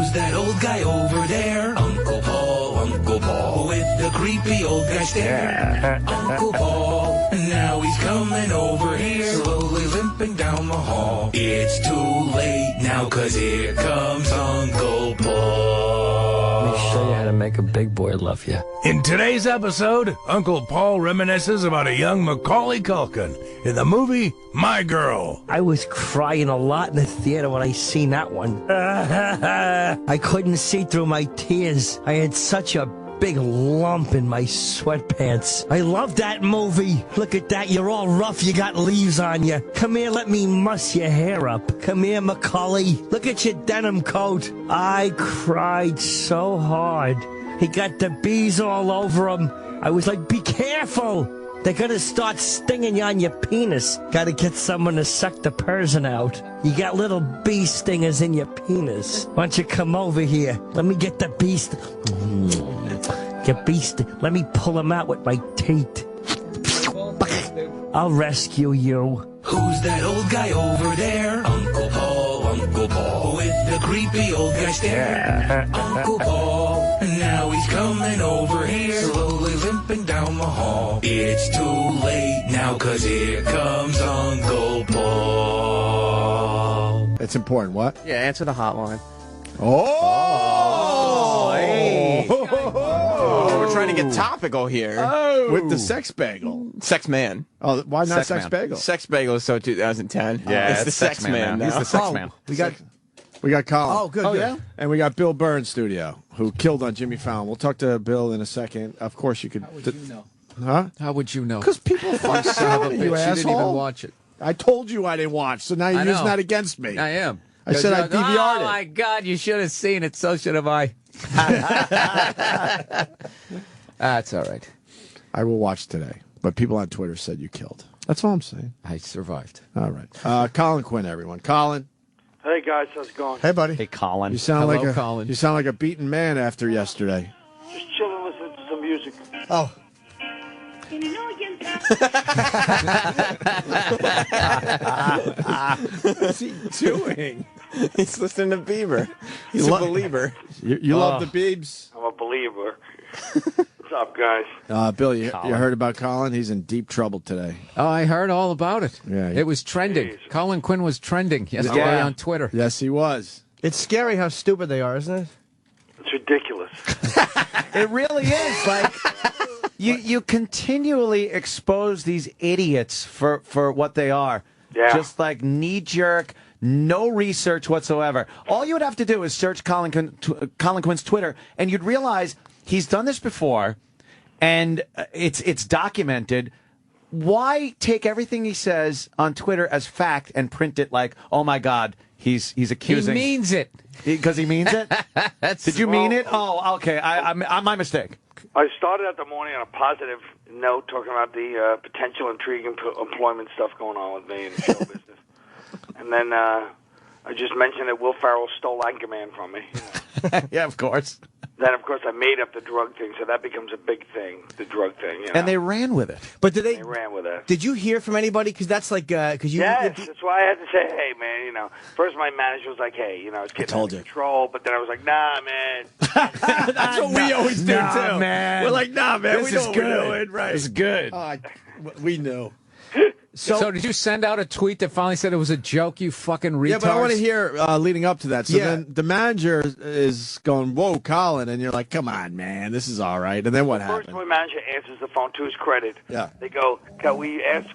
Who's that old guy over there? Uncle Paul, with the creepy old guy stare. Uncle Paul, now he's coming over here, slowly limping down the hall. It's too late now, 'cause here comes Uncle Paul. Let me show you how to make a big boy love you. In today's episode, Uncle Paul reminisces about a young Macaulay Culkin in the movie My Girl. I was crying a lot in the theater when I seen that one. I couldn't see through my tears. I had such a big lump in my sweatpants. I love that movie. Look at that. You're all rough. You got leaves on you. Come here, let me muss your hair up. Come here, Macaulay. Look at your denim coat. I cried so hard. He got the bees all over him. I was like, be careful. They're gonna start stinging you on your penis. Gotta get someone to suck the person out. You got little bee stingers in your penis. Why don't you come over here? Let me get the bee Get beast. Let me pull him out with my teeth. I'll rescue you. Who's that old guy over there? Uncle Paul, with the creepy old guy stare. Uncle Paul, now he's coming over here, slowly limping down the hall. It's too late now, 'cause here comes Uncle Paul. It's important. What? Yeah, answer the hotline. Oh! Hey. We're trying to get topical here. Oh. With the sex bagel. Sex man. Oh, why not sex man. bagel? Sex bagel is so 2010. Yeah, it's the sex man now. He's the sex man. We got Colin. Oh, good. Yeah? And we got Bill Burr in studio, who killed on Jimmy Fallon. We'll talk to Bill in a second. Of course, you could. How would you know? Huh? How would you know? Because people fucking Son of a you bitch, asshole. you didn't even watch it. I told you I didn't watch, so now you're I using know. that against me. I am. I said I DVR'd Oh, my God, you should have seen it. So should have I. That's all right. I will watch today, but people on Twitter said you killed. That's all I'm saying. I survived. All right. Colin Quinn, everyone. Colin. Hey guys, how's it going? Hey, buddy. Hey, Colin. You sound Hello, like Colin. You sound like a beaten man after yesterday. Just chilling, listening to some music. Oh, What's he doing? He's listening to Bieber. He's a believer. You love the Biebs? I'm a believer. What's up, guys? Bill, you heard about Colin? He's in deep trouble today. Oh, I heard all about it. Yeah. It was trending. Jeez. Colin Quinn was trending yesterday Yeah. on Twitter. Yes, he was. it's scary how stupid they are, isn't it? It's ridiculous. It really is. Like, you continually expose these idiots for what they are. Yeah. Just like knee-jerk, no research whatsoever. All you would have to do is search Colin Quinn's Twitter, and you'd realize he's done this before, and it's documented. Why take everything he says on Twitter as fact and print it like, oh, my God, he's accusing... He means it. Because he means it? Did you mean it? Oh, okay. I'm my mistake. I started out the morning on a positive note, talking about the potential intriguing employment stuff going on with me in the show business. And then I just mentioned that Will Ferrell stole Anchorman from me. Yeah, of course. Then, of course, I made up the drug thing, so that becomes a big thing, the drug thing. You know? And they ran with it. But did They ran with it. Did you hear from anybody? Because that's like, because you. Yes, that's why I had to say, hey, man, first my manager was like, hey, it's getting out of control, but then I was like, nah, man. That's what we always do, Nah, too. man. We're like, nah, man, we This know is what good. we're doing. Right. This is good. We knew. So did you send out a tweet that finally said it was a joke, you fucking retards? Yeah, but I want to hear leading up to that. So then the manager is going, whoa, Colin, and you're like, come on, man, this is all right. And then what First, happened? my manager answers the phone to his credit. Yeah. They go,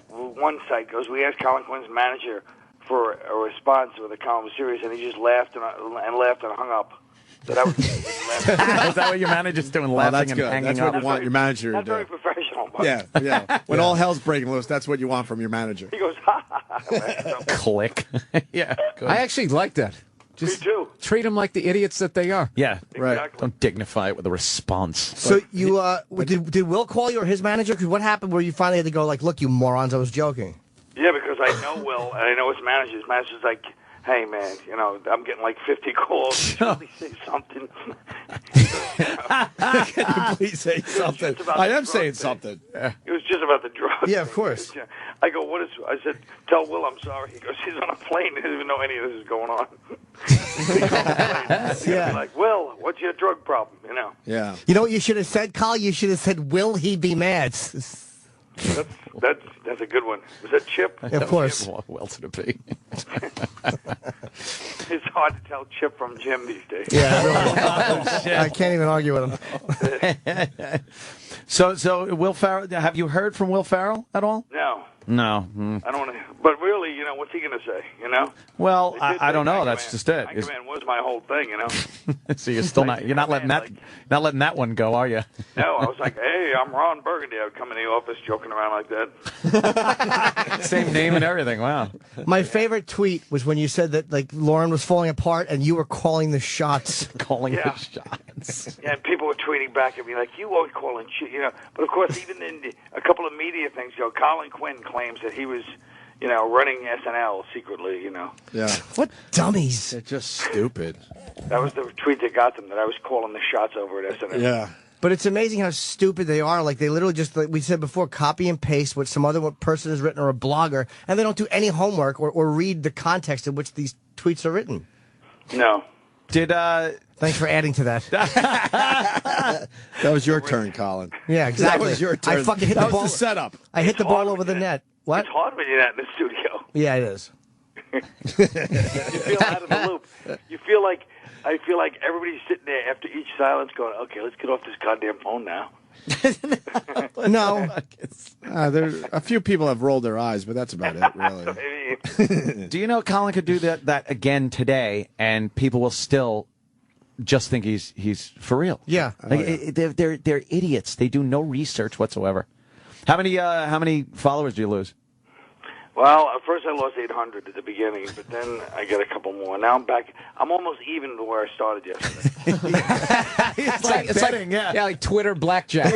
one site goes, we asked Colin Quinn's manager for a response whether Colin was serious, and he just laughed and hung up. So that was Is that what your manager's doing, laughing that's and good. hanging That's up? what you want your manager to That's do. very professional. But Yeah. When all hell's breaking loose, that's what you want from your manager. He goes, ha, ha, ha. Click. Yeah. Good. I actually like that. Just Me too. treat them like the idiots that they are. Yeah. Right. Exactly. Don't dignify it with a response. So you did Will call you or his manager? Because what happened where you finally had to go like, look, you morons, I was joking. Yeah, because I know Will, and I know his manager. His manager's like, hey, man, I'm getting like 50 calls. Can you say something? Can you please say something? I am saying something. It was just about the drugs. Yeah, of course. I go, I said, tell Will I'm sorry. He goes, he's on a plane. He doesn't even know any of this is going on. Yeah. Like, Will, what's your drug problem? You know. Yeah. You know what you should have said, Colin? You should have said, "Will he be mad?" That's a good one. Was that Chip? Of course. Well to be. It's hard to tell Chip from Jim these days. Yeah, really. I can't even argue with him. So Will Ferrell, have you heard from Will Ferrell at all? No. No. I don't want to. But really, you know, what's he going to say? You know. Well, I don't know. That's just it. Anchorman was my whole thing, you know. So you're still you're not letting that one go, are you? No, I was like, hey, I'm Ron Burgundy. I would come in the office joking around like that. Same name and everything. Wow. My favorite tweet was when you said that like Lauren was falling apart and you were calling the shots. The shots. Yeah, and people were tweeting back at me like, you always calling shit, you know. But of course, even in a couple of media things, you know, Colin Quinn claims that he was, you know, running SNL secretly, you know. Yeah. What dummies. They're just stupid. That was the tweet that got them, that I was calling the shots over at SNL. Yeah. But it's amazing how stupid they are. Like, they literally just, like we said before, copy and paste what some other person has written or a blogger, and they don't do any homework or read the context in which these tweets are written. No. Thanks for adding to that. That was your turn, Colin. Yeah, exactly. That was your turn. I fucking hit the ball. That was the setup. I hit the ball over the net. What? It's hard when you're not in the studio. Yeah, it is. You feel out of the loop. You feel like, I feel like everybody's sitting there after each silence going, okay, let's get off this goddamn phone now. No. A few people have rolled their eyes, but that's about it, really. Do you know Colin could do that again today, and people will still just think he's for real? Yeah. They're idiots. They do no research whatsoever. How many followers do you lose? Well, at first I lost 800 at the beginning, but then I got a couple more. Now I'm back. I'm almost even to where I started yesterday. It's like Twitter blackjack.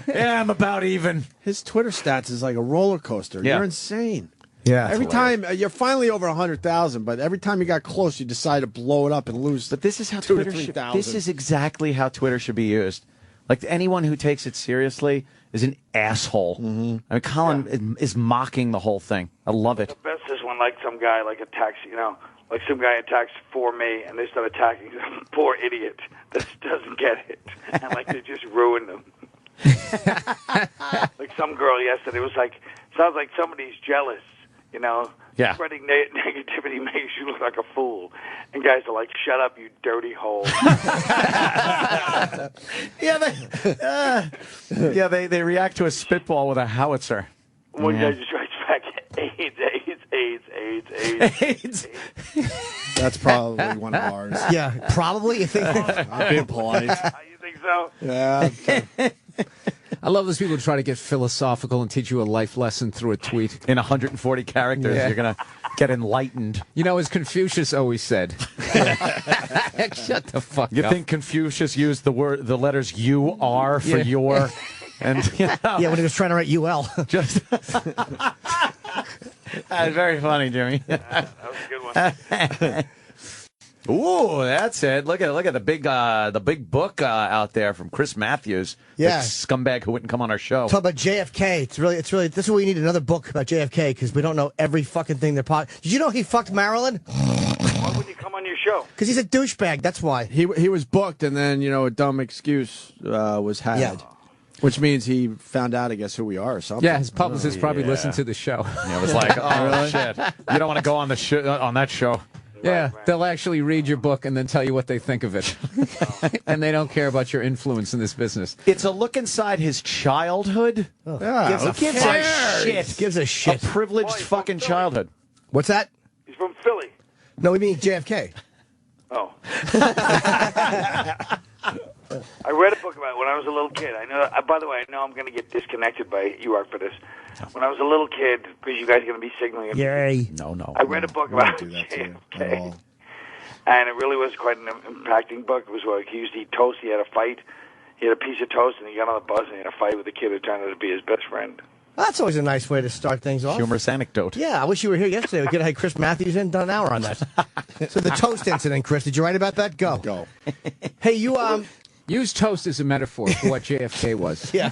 Yeah, I'm about even. His Twitter stats is like a roller coaster. Yeah. You're insane. Yeah. Every time you're finally over 100,000, but every time you got close, you decide to blow it up and lose. But this is how 2,000 to Twitter. 3,000. This is exactly how Twitter should be used. Like anyone who takes it seriously is an asshole. Mm-hmm. I mean, Colin is mocking the whole thing. I love it. The best is when like some guy like attacks, you know, like some guy attacks for me, and they start attacking some poor idiot that doesn't get it, and like they just ruin them. Like some girl yesterday was like, sounds like somebody's jealous, you know. Yeah. Spreading negativity makes you look like a fool. And guys are like, shut up, you dirty hole. They react to a spitball with a howitzer. One guy just writes back, AIDS. That's probably one of ours. Yeah, probably. You think? I'm being polite. You think so? Yeah. I love those people who try to get philosophical and teach you a life lesson through a tweet. In 140 characters, You're going to get enlightened. You know, as Confucius always said. Shut the fuck up. You think Confucius used the letters U-R for your... And, you know, Yeah, when he was trying to write UL. just... That's very funny, Jimmy. That was a good one. Ooh, that's it. Look at the big book out there from Chris Matthews. Yeah. The scumbag who wouldn't come on our show. Talk about JFK. It's really. This is why we need another book about JFK because we don't know every fucking thing they're. Did you know he fucked Marilyn? Why wouldn't he come on your show? Because he's a douchebag. That's why. He was booked, and then a dumb excuse was had. Yeah. Which means he found out, I guess, who we are or something. Yeah, his publicist probably listened to the show. Yeah, it was like, oh, shit. You don't want to go on on that show. Yeah, Right. they'll actually read your book and then tell you what they think of it. And they don't care about your influence in this business. It's a look inside his childhood. Yeah, Gives who a cares? shit. Gives a shit. A privileged Why, he's fucking from Philly. childhood. What's that? He's from Philly. No, we mean JFK. Oh. I read a book about it when I was a little kid. I know. By the way, I know I'm going to get disconnected by you for this. When I was a little kid, because you guys are going to be signaling at me. Yay. No. I read a book We don't about do that to you at JFK, all. and it really was quite an impacting book. It was like he used to eat toast. He had a fight. He had a piece of toast, and he got on the bus and he had a fight with a kid who turned out to be his best friend. That's always a nice way to start things off. Humorous anecdote. Yeah, I wish you were here yesterday. We could have had Chris Matthews in, done an hour on that. So the toast incident, Chris, did you write about that? Go. Hey, you Use toast as a metaphor for what JFK was. Yeah,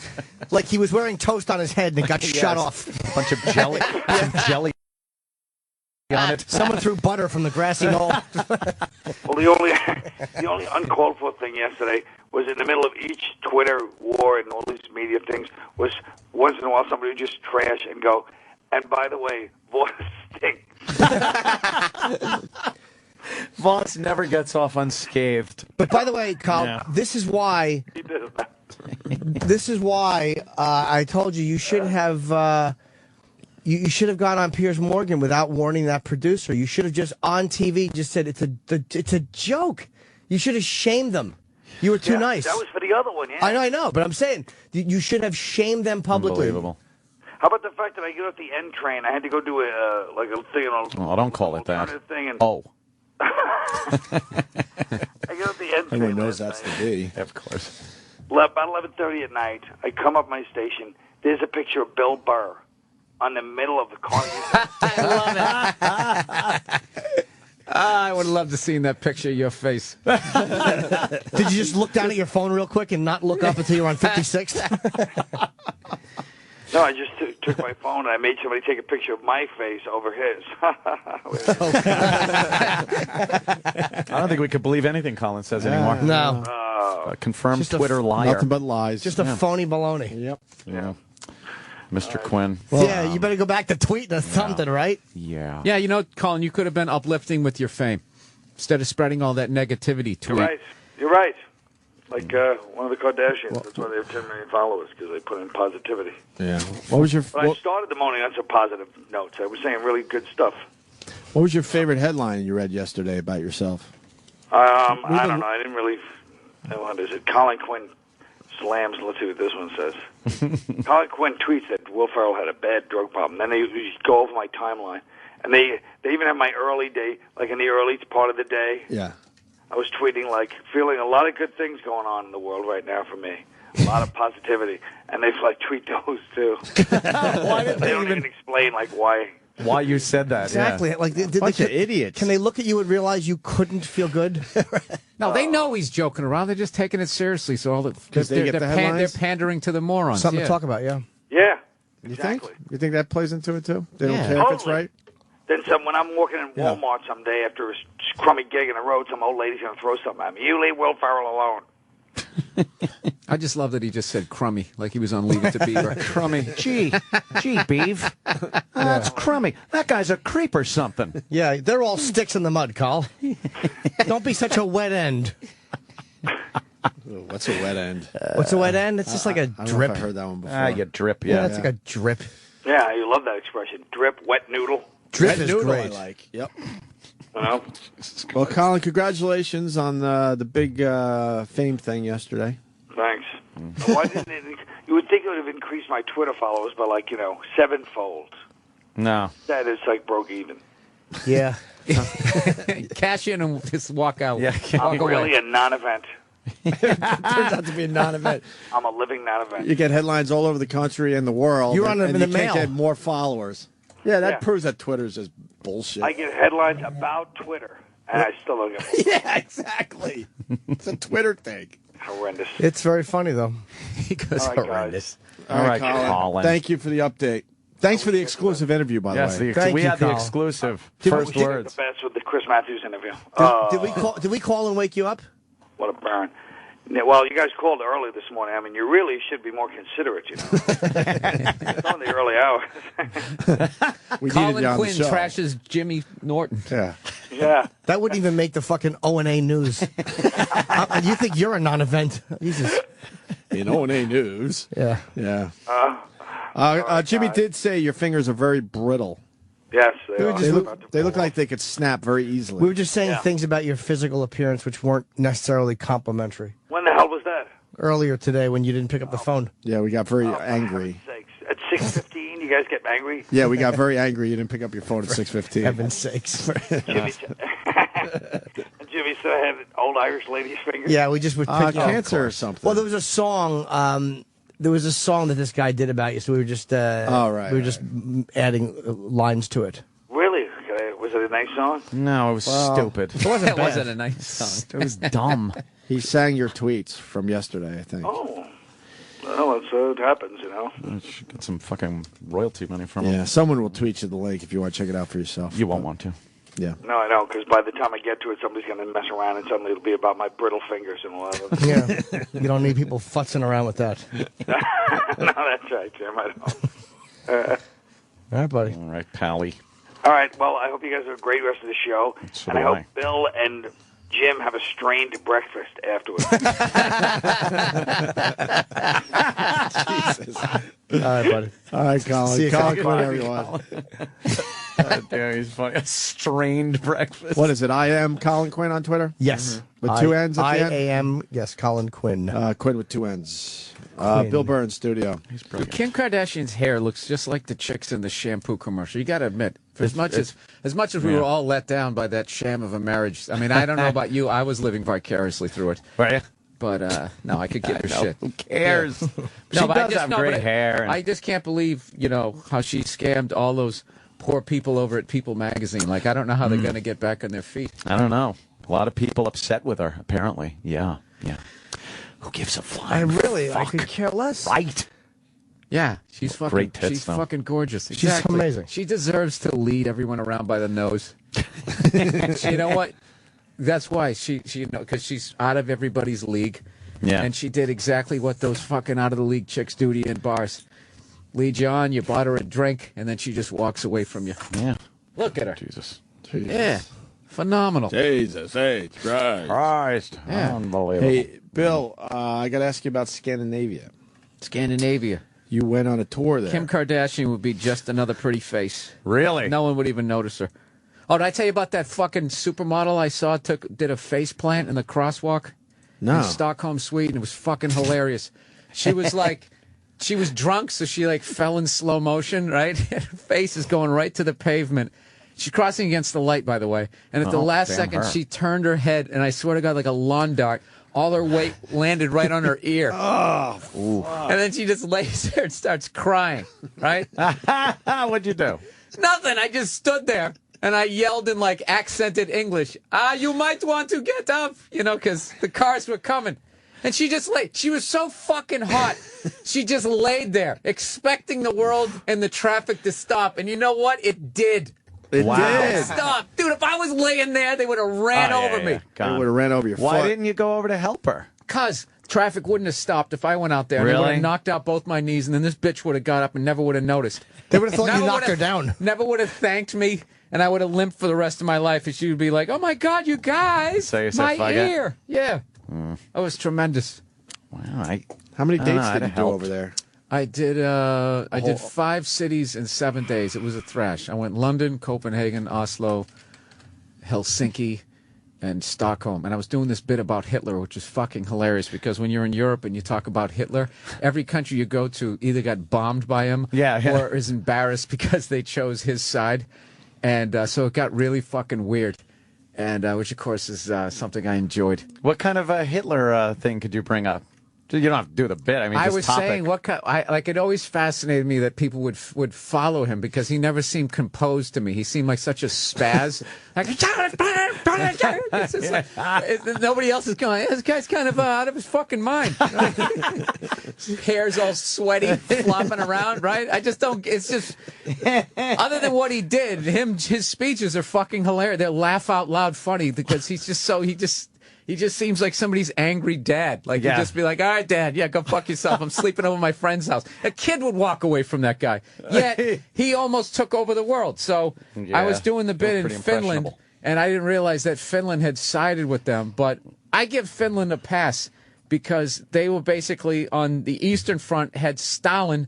like he was wearing toast on his head and it got shut off. A bunch of jelly. Some jelly on it. Someone threw butter from the grassy knoll. Well, the only uncalled for thing yesterday was in the middle of each Twitter war and all these media things was once in a while somebody would just trash and go, and by the way, Voss stinks. Voss never gets off unscathed. But by the way, Carl, Yeah. this is why. He did it. This is why I told you should have. You should have gone on Piers Morgan without warning that producer. You should have just on TV just said it's a joke. You should have shamed them. You were too nice. That was for the other one, yeah. I know, but I'm saying you should have shamed them publicly. Unbelievable. How about the fact that I get off the N train? I had to go do a thing on Oh, don't call it that. thing and Oh, I get off the N train. Everyone knows last that's night. the D. of course. About 11:30 at night, I come up my station. There's a picture of Bill Burr on the middle of the car. I would love to see that picture of your face. Did you just look down at your phone real quick and not look up until you were on 56th? No, I just took my phone and I made somebody take a picture of my face over his. I don't think we could believe anything Colin says anymore. No. A confirmed Just a Twitter liar. Nothing but lies. Just a phony baloney. Yep. Yeah. Mr. Quinn. Yeah, you better go back to tweeting or something, right? Yeah. Yeah, you know, Colin, you could have been uplifting with your fame instead of spreading all that negativity. Tweet. You're right. You're right. Like one of the Kardashians. That's why they have 10 million followers, because they put in positivity. Yeah. What was your But I started the morning on some positive notes. I was saying really good stuff. What was your favorite headline you read yesterday about yourself? I don't know. I didn't really. What is it? Colin Quinn slams. Let's see what this one says. Colin Quinn tweets that Will Ferrell had a bad drug problem. Then they go over my timeline, and they even have my early day, like in the early part of the day. Yeah. I was tweeting like feeling a lot of good things going on in the world right now for me. A lot of positivity, and they like tweet those too. Why did They don't even explain like why. Why you said that? Exactly. Yeah. Like, Bunch of idiots. Can they look at you and realize you couldn't feel good? No, they know he's joking around. They're just taking it seriously. So all because they get the they're headlines? pandering to the morons. Something yeah. to talk about, yeah. Yeah. You Exactly. think? You think that plays into it too? They don't Yeah. care if it's Totally. right? Then when I'm working in Walmart someday after a crummy gig in the road, some old lady's going to throw something at me. You leave Will Ferrell alone. I just love that he just said crummy, like he was on Leave It to Beaver. Crummy. Gee, Beeve. That's crummy. That guy's a creep or something. Yeah, they're all sticks in the mud, Carl. Don't be such a wet end. Ooh, what's a wet end? What's a wet end? It's just like a I don't know drip. if I heard that one before. Ah, you drip, Yeah, yeah. it's like a drip. Yeah, you love that expression. Drip, wet noodle. Drip Wet is noodle great. I like. Yep. You know? Well, Colin, congratulations on the big fame thing yesterday. Thanks. Why didn't it? You would think it would have increased my Twitter followers by like, sevenfold. No. That is like broke even. Yeah. Cash in and just walk out. Yeah. I'm really a non-event. Turns out to be a non-event. I'm a living non-event. You get headlines all over the country and the world. You're on and in you the can't mail. get more followers. Yeah, that Yeah. proves that Twitter's just bullshit. I get headlines about Twitter, and I still don't get more. Yeah, exactly. It's a Twitter thing. Horrendous. It's very funny, though. He goes All right, horrendous. All right, Colin. Thank you for the update. Thanks for the exclusive interview, by Yes, the way. Thank we you, had the Colin. exclusive Did we- first did- words. The best with the Chris Matthews interview. Did we call and wake you up? What a burn. Yeah, well, you guys called early this morning. I mean, you really should be more considerate, It's on the early hours. We needed Colin you on the Quinn show. trashes Jimmy Norton. Yeah. Yeah. That wouldn't even make the fucking O&A news. You think you're a non-event? Jesus. In O&A News. Yeah. Yeah. Jimmy did say your fingers are very brittle. Yes, they are. They look like they could snap very easily. We were just saying Yeah. things about your physical appearance which weren't necessarily complimentary. When the hell was that? Earlier today when you didn't pick up the phone. Yeah, we got very angry. Sakes. At 6:15, you guys get angry? Yeah, we got very angry. You didn't pick up your phone at 6:15. Heaven's sakes. Jimmy said I had old Irish lady's fingers. Yeah, we just would pick you up. Cancer or something. Well, there was a song. There was a song that this guy did about you, so we were just. right, We were just adding lines to it. Really? Was it a nice song? No, it was stupid. It wasn't That bad. wasn't a nice song. It was dumb. He sang your tweets from yesterday, I think. Oh. Well, it happens, you know. Should get some fucking royalty money from him. Yeah, someone will tweet you the link if you want to check it out for yourself. You won't want to. Yeah. No, I know, because by the time I get to it, somebody's going to mess around, and suddenly it'll be about my brittle fingers and whatever. Yeah, you don't need people futzing around with that. No, that's right, Jim. I don't. All right, buddy. All right, Pally. All right, well, I hope you guys have a great rest of the show, So and I do hope I. Bill and Jim have a strained breakfast afterwards. Jesus. All right, buddy. All right, Colin. See you, Colin Colin. Quinn, everyone. Damn, he's funny. A strained breakfast. What is it? I am Colin Quinn on Twitter? Yes. With two N's at the end? I-A-M, yes, Colin Quinn. Quinn with two N's. Quinn. Bill Burr in studio. Kim Kardashian's hair looks just like the chicks in the shampoo commercial. You got to admit, as much as we were all let down by that sham of a marriage. I mean, I don't know about you. I was living vicariously through it. Were you? But no, I could give her shit. Who cares? Yeah. She but does have great hair. I just can't believe, how she scammed all those poor people over at People magazine. Like, I don't know how they're going to get back on their feet. I don't know. A lot of people upset with her, apparently. Yeah. Who gives a flying I could care less. Right. Yeah, she's fucking Great tits, she's though. fucking gorgeous. She's Exactly. amazing. She deserves to lead everyone around by the nose. You know what? That's why she because she's out of everybody's league. Yeah. And she did exactly what those fucking out of the league chicks do to you in bars. Lead you on, you bought her a drink, and then she just walks away from you. Yeah. Look at her. Jesus. Yeah. Phenomenal. Jesus H. Christ. Yeah. Unbelievable. Hey, Bill, I got to ask you about Scandinavia. Scandinavia. You went on a tour there. Kim Kardashian would be just another pretty face. Really? No one would even notice her. Oh, did I tell you about that fucking supermodel I saw did a face plant in the crosswalk? No. In Stockholm, Sweden. It was fucking hilarious. She was like, she was drunk, so she like fell in slow motion, right? Her face is going right to the pavement. She's crossing against the light, by the way. And at the last damn second, her. she turned her head, and I swear to God, like a lawn dart, all her weight landed right on her ear. And then she just lays there and starts crying, right? What'd you do? Nothing. I just stood there and I yelled in like accented English, you might want to get up, because the cars were coming. And she just laid. She was so fucking hot. She just laid there expecting the world and the traffic to stop. And you know what? It did. It did. Stop. Dude, if I was laying there, they would have ran over me. They would have ran over your Why foot. didn't you go over to help her? Because traffic wouldn't have stopped if I went out there. They would Really? have knocked out both my knees, and then this bitch would have got up and never would have noticed. They would have thought you Never knocked her would've- down. Never would have thanked me, and I would have limped for the rest of my life. And she would be like, "Oh my God, you guys, So you said, my "Fuck it." ear." Yeah, that was tremendous. Wow. How many I don't dates know, did I'd you do help. over there? I did 5 cities in 7 days. It was a thrash. I went London, Copenhagen, Oslo, Helsinki, and Stockholm. And I was doing this bit about Hitler, which is fucking hilarious because when you're in Europe and you talk about Hitler, every country you go to either got bombed by him or is embarrassed because they chose his side. And so it got really fucking weird. And which, of course, is something I enjoyed. What kind of a Hitler thing could you bring up? You don't have to do the bit. I mean, I just was topic. saying, it always fascinated me that people would follow him because he never seemed composed to me. He seemed like such a spaz. Like, it's just like, nobody else is going, this guy's kind of out of his fucking mind. His hair's all sweaty, flopping around, right? I just don't, it's just, other than what he did, his speeches are fucking hilarious. They're laugh out loud funny because he's just so, he just seems like somebody's angry dad. Like, he'd just be like, all right, Dad, go fuck yourself. I'm sleeping over my friend's house. A kid would walk away from that guy. Yet, he almost took over the world. So, I was doing the bit in Finland, and I didn't realize that Finland had sided with them. But I give Finland a pass because they were basically on the Eastern Front, had Stalin,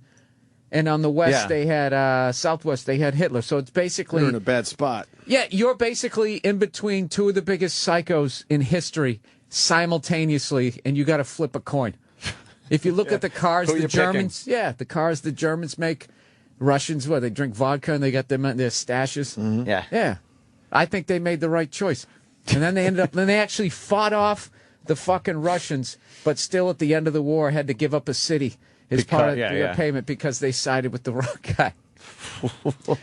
and on the West, they had, Southwest, they had Hitler. So it's basically... You're in a bad spot. Yeah, you're basically in between two of the biggest psychos in history simultaneously, and you got to flip a coin. If you look at the cars Who the you Germans, the cars the Germans make, Russians, they drink vodka and they got their stashes. Mm-hmm. Yeah. I think they made the right choice. And then they actually fought off the fucking Russians, but still at the end of the war had to give up a city as part of their payment because they sided with the wrong guy.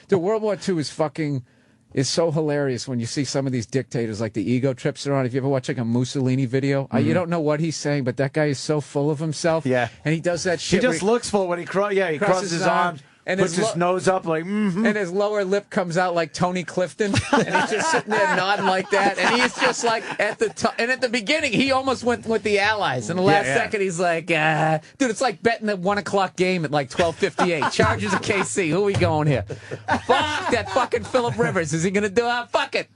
The World War II is fucking is so hilarious when you see some of these dictators, like the ego trips they're on. If you ever watch like a Mussolini video, you don't know what he's saying, but that guy is so full of himself. Yeah. And he does that He shit. just looks full when he crosses his arms. And puts his nose up like, and his lower lip comes out like Tony Clifton, and he's just sitting there nodding like that, and he's just like at the top. And at the beginning, he almost went with the Allies. In the last second, he's like, dude, it's like betting the 1 o'clock game at like 12:58. Chargers of KC. Who are we going here? Fuck that fucking Phillip Rivers. Is he gonna do it? Fuck it.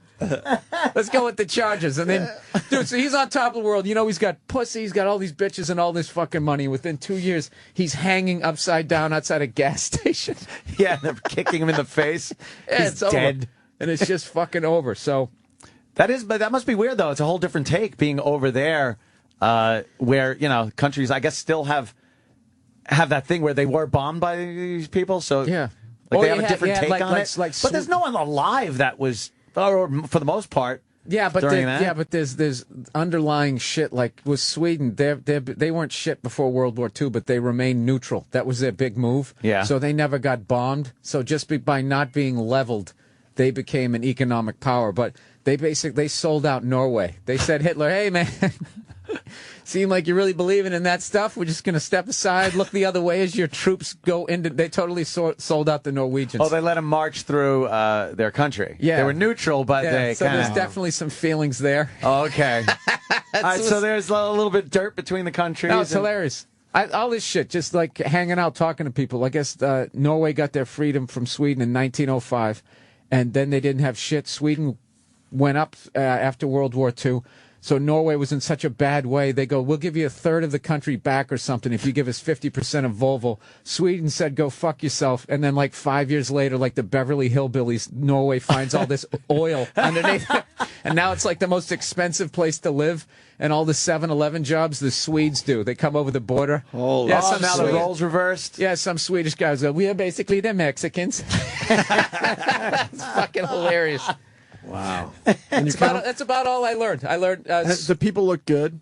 Let's go with the Chargers. And then, dude, so he's on top of the world. You know, he's got pussy, he's got all these bitches and all this fucking money. Within 2 years, he's hanging upside down outside a gas station. Yeah, they're kicking him in the face. He's it's dead. Over. And it's just fucking over. So but that must be weird, though. It's a whole different take being over there where, you know, countries, I guess, still have that thing where they were bombed by these people. So, yeah. Like, they have a different take on it. But there's no one alive that was, or for the most part, but there's underlying shit. Like with Sweden, they weren't shit before World War II, but they remained neutral. That was their big move. Yeah. So they never got bombed. So just by not being leveled, they became an economic power. But they sold out Norway. They said, Hitler, hey man, seem like you're really believing in that stuff. We're just going to step aside, look the other way as your troops go into. They totally sold out the Norwegians. Oh, they let them march through their country. Yeah. They were neutral, but they so there's definitely some feelings there. Oh, okay. All right, so there's a little bit of dirt between the countries. No, it's hilarious. All this shit, just like hanging out, talking to people. I guess Norway got their freedom from Sweden in 1905, and then they didn't have shit. Sweden went up after World War II. So Norway was in such a bad way. They go, we'll give you a third of the country back or something if you give us 50% of Volvo. Sweden said, go fuck yourself. And then like 5 years later, like the Beverly Hillbillies, Norway finds all this oil underneath it. And now it's like the most expensive place to live. And all the 7-Eleven jobs the Swedes do. They come over the border. Oh, now the roles reversed. Yeah, some Swedish guys go, we are basically the Mexicans. It's fucking hilarious. Wow. That's about all I learned. The people look good.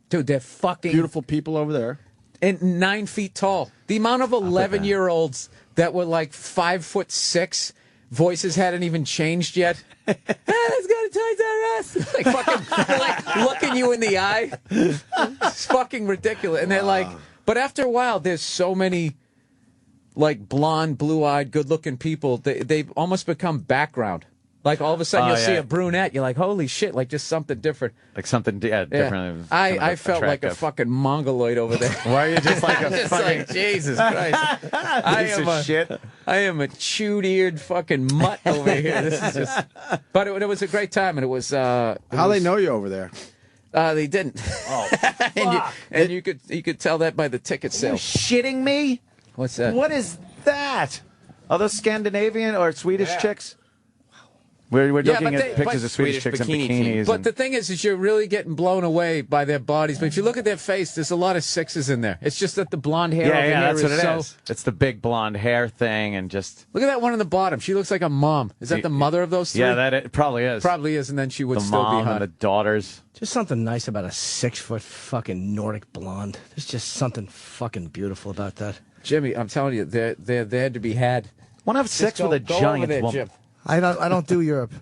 Dude, they're fucking beautiful people over there. And 9 feet tall. The amount of 11-year-olds that were like 5'6", voices hadn't even changed yet. Hey, let's go to Toys R Us. Like fucking, like looking you in the eye. It's fucking ridiculous. And they're like, but after a while, there's so many like blonde, blue-eyed, good-looking people. They've almost become background. Like all of a sudden you'll see a brunette, you're like, holy shit, like just something different. Like something different. I felt like a fucking mongoloid over there. Why are you just like a just fucking... like, Jesus Christ. I am a chewed-eared fucking mutt over here. This is just... But it was a great time, and it was... How they know you over there? They didn't. Oh, and you could tell that by the ticket sales. Shitting me? What's that? What is that? Are those Scandinavian or Swedish chicks? We're looking at pictures of Swedish chicks in bikinis. But the thing is you're really getting blown away by their bodies. But if you look at their face, there's a lot of sixes in there. It's just that the blonde hair over here that's what it so... is. It's the big blonde hair thing and just... Look at that one on the bottom. She looks like a mom. Is that the mother of those three? Yeah, it probably is. Probably is, and then she would the still mom be hot. And the daughters. Just something nice about a 6-foot fucking Nordic blonde. There's just something fucking beautiful about that. Jimmy, I'm telling you, they're there to be had. Want to have sex with a giant woman? Jim. I don't do Europe.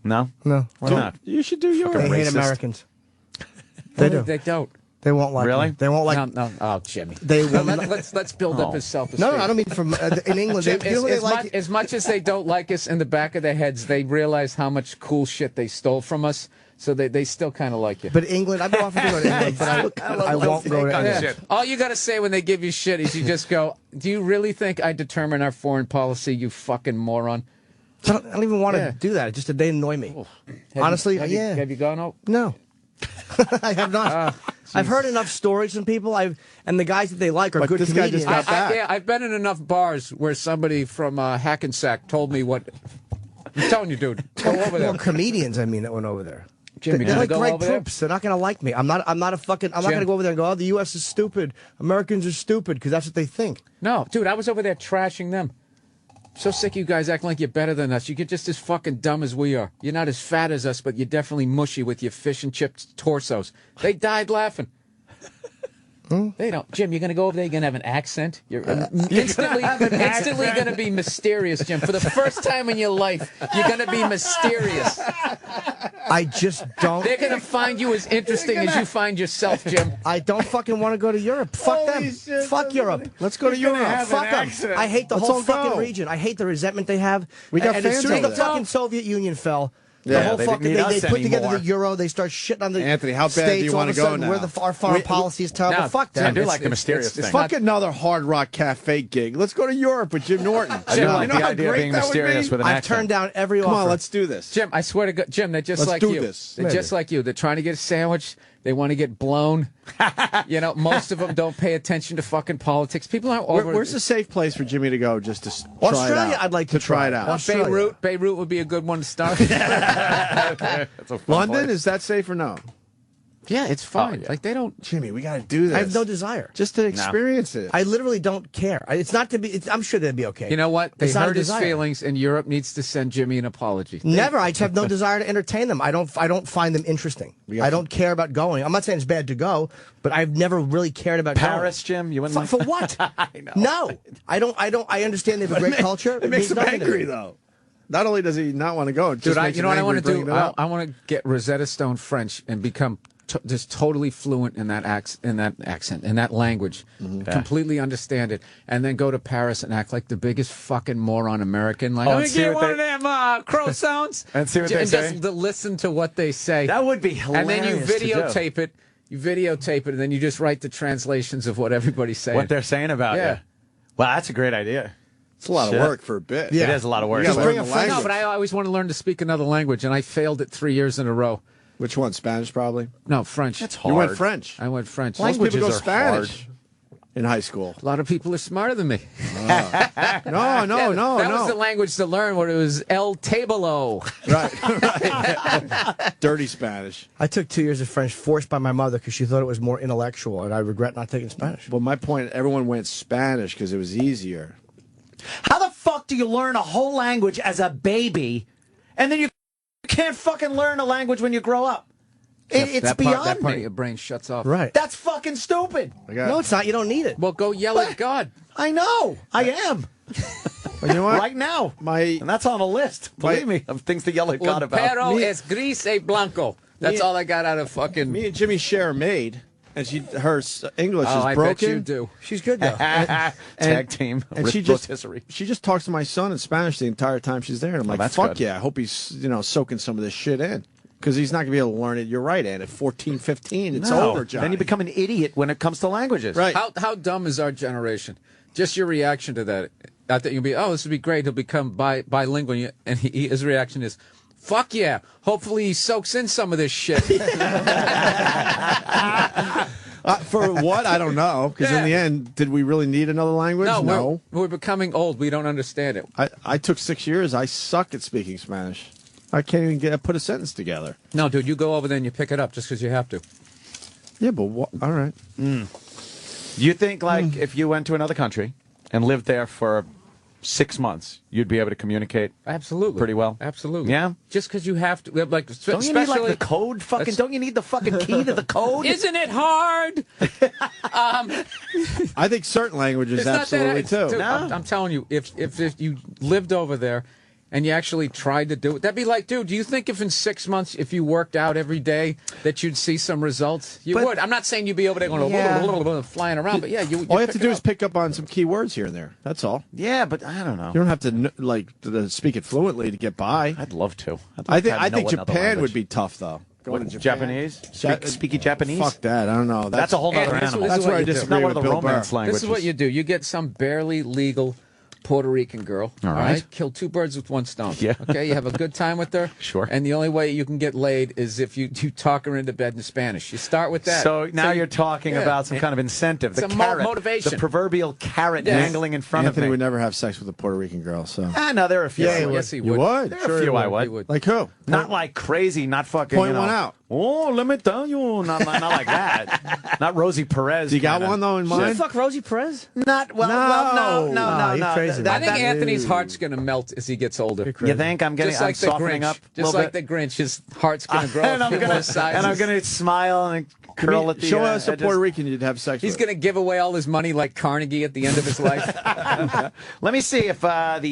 No? No. Why not? You should do yours. They hate Americans. They do. They don't. They won't like Really? me. They won't like. No. Oh, Jimmy. They will. Let's build up his self-esteem. No, I don't mean from in England. Jim, they as much as they don't like us, in the back of their heads, they realize how much cool shit they stole from us. So they still kind of like you. But England, I've been offered to go to England, but I won't go to England. All you got to say when they give you shit is you just go, do you really think I determine our foreign policy, you fucking moron? I don't even want to do that. Just they annoy me. Honestly, have you gone out? No. I have not. I've heard enough stories from people. And the guys that they like are good this comedians. guy just got back. I've been in enough bars where somebody from Hackensack told me what... I'm telling you, dude. Go over there. Well, comedians, I mean, that went over there. Jimmy, they're like go Greg over there? Proops. They're not going to like me. I'm not going to go over there and go, oh, the U.S. is stupid. Americans are stupid, because that's what they think. No, dude, I was over there trashing them. So sick of you guys acting like you're better than us. You're just as fucking dumb as we are. You're not as fat as us, but you're definitely mushy with your fish and chips torsos. They died laughing. They don't. Jim, you're going to go over there, you're going to have an accent. You're instantly going to be mysterious, Jim. For the first time in your life, you're going to be mysterious. I just don't. They're going to find you as interesting as you find yourself, Jim. I don't fucking want to go to Europe. Fuck them. Shit, Fuck Europe. Let's go to Europe. Fuck them. I hate the Let's whole all fucking go. region. I hate the resentment they have. We got and as fans soon as over the there. fucking Soviet Union fell, Yeah, the whole they fucking didn't need they us put together anymore. the euro. They start shitting on the Anthony, how bad states. do you all wanna of a go sudden, now? Our foreign policy is terrible. No, Fuck I them. do like the mysterious thing. Fuck another Hard Rock Cafe gig. Let's go to Europe with Jim Norton. I do like You know the how idea of great being that would mysterious be? with an I've accent. turned down every Come offer. on, let's do this. Jim, I swear to God, Jim, they're just Let's like do you. this. They're Maybe. just like you. They're trying to get a sandwich. They want to get blown. Most of them don't pay attention to fucking politics. People aren't over. Where's a safe place for Jimmy to go just to try it Australia, out? I'd like to try it out. Australia. Beirut would be a good one to start. London, is that safe or no? Yeah, it's fine. yeah. Like they don't. Jimmy, we got to do this. I have no desire. just to experience it. I literally don't care. It's not to be. I'm sure they'd be okay. You know what? They It's not a hurt his desire. feelings, and Europe needs to send Jimmy an apology. Never. I just have no desire to entertain them. I don't find them interesting. I don't care about going. I'm not saying it's bad to go, but I've never really cared about Paris, Jim, you wouldn't going. like For what? I know. No, I don't. I understand they have a great culture. It makes means him nothing to angry, me. though. Not only does he not want to go, it Dude, just makes you know him what I want angry to do? bringing it up. I want to get Rosetta Stone French and become just totally fluent in that accent, in that language, completely understand it, and then go to Paris and act like the biggest fucking moron American. Like, Oh, let and me see get what one they- of them croissants And see what they and say? just listen to what they say. That would be hilarious. And then you to do. videotape it. You videotape it, and then you just write the translations of what everybody's saying. What they're saying about Yeah. you. Well, that's a great idea. It's a lot Shit. of work for a bit. It is a lot of work. You gotta Just bring learn a the friend. No, language. but I always want to learn to speak another language, and I failed it 3 years in a row. Which one? Spanish, probably? No, French. That's You hard. went French. I went French. Most people Languages go are Spanish in high school. A lot of people are smarter than me. No, That was the language to learn. What it was, El Tablo. Right. Dirty Spanish. I took 2 years of French forced by my mother because she thought it was more intellectual, and I regret not taking Spanish. Well, my point, everyone went Spanish because it was easier. How the fuck do you learn a whole language as a baby, and then you can't fucking learn a language when you grow up? It's that beyond part of me. your brain shuts off. Right. That's fucking stupid. No, it's not. You don't need it. Well, go yell at God. I know. I am. But you know what? Right now. My And that's on a list, believe me, of things to yell at God Un about. perro es gris y blanco. That's all I got out of fucking. Me and Jimmy share a maid, and her English Oh, is I broken. bet you do. She's good though. Tag team. And she just talks to my son in Spanish the entire time she's there. And I'm like, that's fuck good. yeah, I hope he's soaking some of this shit in. Because he's not going to be able to learn it. You're right, Ed. At 14, 15, it's over, John. Then you become an idiot when it comes to languages. Right. How dumb is our generation? Just your reaction to that. I think you'll be, this would be great. He'll become bilingual. And his reaction is, fuck yeah. Hopefully he soaks in some of this shit. For what? I don't know. Because in the end, did we really need another language? No. We're becoming old. We don't understand it. I took 6 years. I suck at speaking Spanish. I can't even put a sentence together. No, dude, you go over there and you pick it up just because you have to. Yeah, but what? All right. You think, like, if you went to another country and lived there for 6 months, you'd be able to communicate Absolutely. pretty well? Absolutely. Yeah? Just because you have to. Like, Don't you need, like, the code? Fucking, don't you need the fucking key to the code? Isn't it hard? I think certain languages It's not that absolutely dude, too. I'm telling you, if you lived over there and you actually tried to do it, that'd be like, dude, do you think if in 6 months, if you worked out every day, that you'd see some results? You would. I'm not saying you'd be over there going flying around, but yeah, you. All you have to do is pick up on some key words here and there. That's all. Yeah, but I don't know. You don't have to speak it fluently to get by. I'd love to. I think Japan would be tough though. Going to Japan. Japanese? Speaky Japanese? Fuck that. I don't know. That's a whole other animal. That's where I you do. It's disagree not one of with the Bill romance Burr. languages. This is what you do. You get some barely legal Puerto Rican girl. All right. Kill two birds with one stone. Yeah. Okay. You have a good time with her. Sure. And the only way you can get laid is if you talk her into bed in Spanish. You start with that. So now you're talking yeah. about some kind of incentive. The Some carrot, motivation. the proverbial carrot Yes. dangling in front Anthony of me. would never have sex with a Puerto Rican girl. So No, there are a few. Yeah, I he would. Yes, he you would. would. There are a few I would. He would. Like who? Not like crazy, not fucking. Point you know, one out. Oh, let me tell you. Not like that. Not Rosie Perez. You got kinda one, though, in Should mind? fuck Rosie Perez? Not, well, no. you're crazy. I think Anthony's heart's going to melt as he gets older. You think I'm getting? Just like I'm softening the Grinch. up, a Just little like bit? the Grinch, his heart's going to grow and a I'm few gonna more sizes. and I'm gonna smile and curl at the. Show us a edges. Puerto Rican you'd have sex He's with. going to give away all his money like Carnegie at the end of his life. Let me see if Let